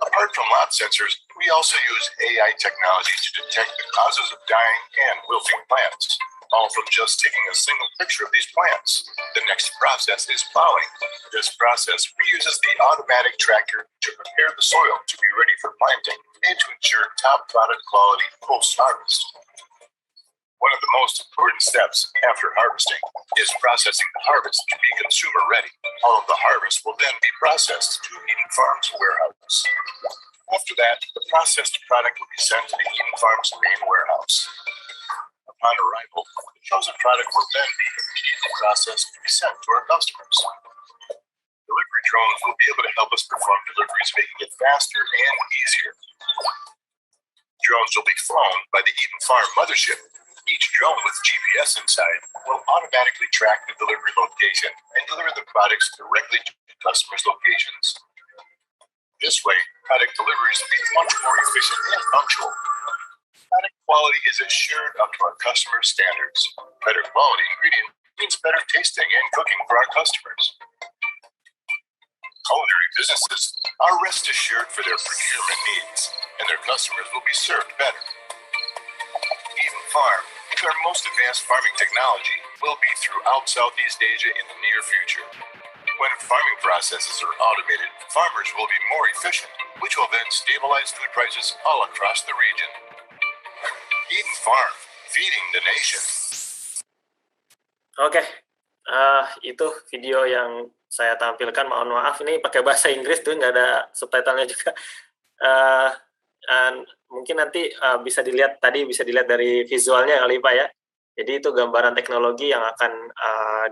Apart from lot sensors, we also use AI technology to detect the causes of dying and wilting plants, all from just taking a single picture of these plants. The next process is plowing. This process reuses the automatic tractor to prepare the soil to be ready for planting and to ensure top product quality post-harvest. One of the most important steps after harvesting is processing the harvest to be consumer ready. All of the harvest will then be processed to Eden Farms warehouse. After that, the processed product will be sent to the Eden Farms main warehouse. Upon arrival, the chosen product will then be immediately processed to be sent to our customers. Delivery drones will be able to help us perform deliveries, making it faster and easier. Drones will be flown by the Eden Farm mothership. Each drone with GPS inside will automatically track the delivery location and deliver the products directly to customers' locations. This way, product deliveries will be much more efficient and punctual. Product quality is assured up to our customers' standards. Better quality ingredient means better tasting and cooking for our customers. Culinary businesses are rest assured for their procurement needs, and their customers will be served better. Eden Farm, with our most advanced farming technology, will be throughout Southeast Asia in the near future. When farming processes are automated, farmers will be more efficient, which will then stabilize food prices all across the region. Eden Farm, feeding the nation. Oke, itu video yang saya tampilkan. Mohon maaf, ini pakai bahasa Inggris tuh, nggak ada subtitlenya juga. Dan mungkin nanti bisa dilihat dari visualnya kali Pak ya. Jadi itu gambaran teknologi yang akan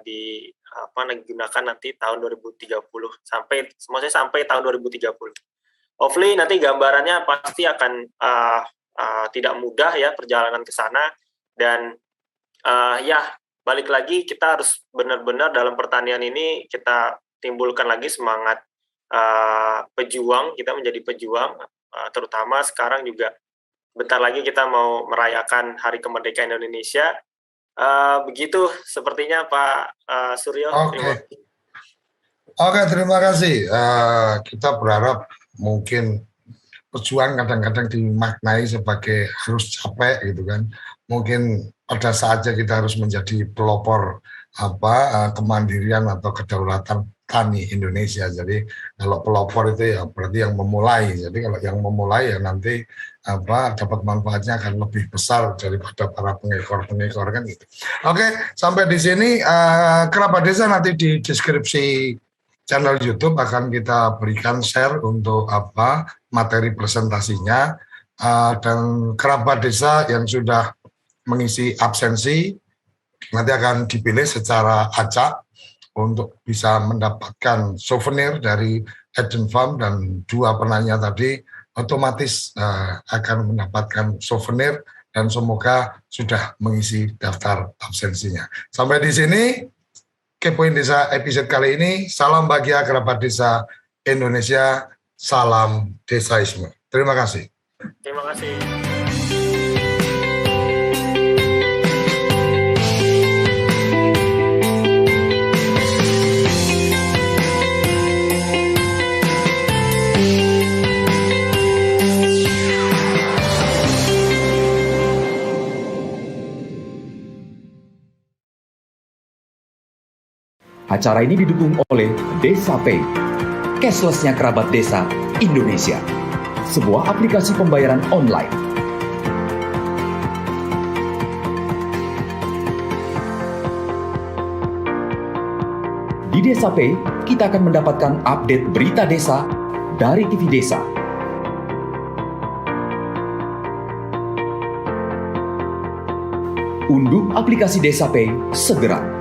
digunakan nanti tahun 2030 sampai tahun 2030. Hopefully nanti gambarannya pasti akan tidak mudah ya perjalanan ke sana, dan ya balik lagi kita harus benar-benar dalam pertanian ini kita timbulkan lagi semangat pejuang, kita menjadi pejuang. Terutama sekarang juga bentar lagi kita mau merayakan Hari Kemerdekaan Indonesia. Begitu sepertinya Pak Suryo. Oke, terima kasih. Kita berharap mungkin pejuang kadang-kadang dimaknai sebagai harus capek gitu kan. Mungkin pada saatnya kita harus menjadi pelopor kemandirian atau kedaulatan tani Indonesia. Jadi kalau pelopor itu ya berarti yang memulai. Jadi kalau yang memulai ya nanti dapat manfaatnya akan lebih besar daripada para pengekor kan gitu. Oke, sampai di sini Kerabat Desa nanti di deskripsi channel YouTube akan kita berikan share untuk materi presentasinya, dan Kerabat Desa yang sudah mengisi absensi nanti akan dipilih secara acak untuk bisa mendapatkan souvenir dari Eden Farm, dan 2 penanya tadi otomatis akan mendapatkan souvenir dan semoga sudah mengisi daftar absensinya. Sampai di sini Kepoin Desa episode kali ini. Salam bahagia Kerabat Desa Indonesia, salam desaisme. Terima kasih. Terima kasih. Acara ini didukung oleh Desa Pay, cashless-nya kerabat desa Indonesia, sebuah aplikasi pembayaran online. Di Desa Pay, kita akan mendapatkan update berita desa dari TV Desa. Unduh aplikasi Desa Pay segera.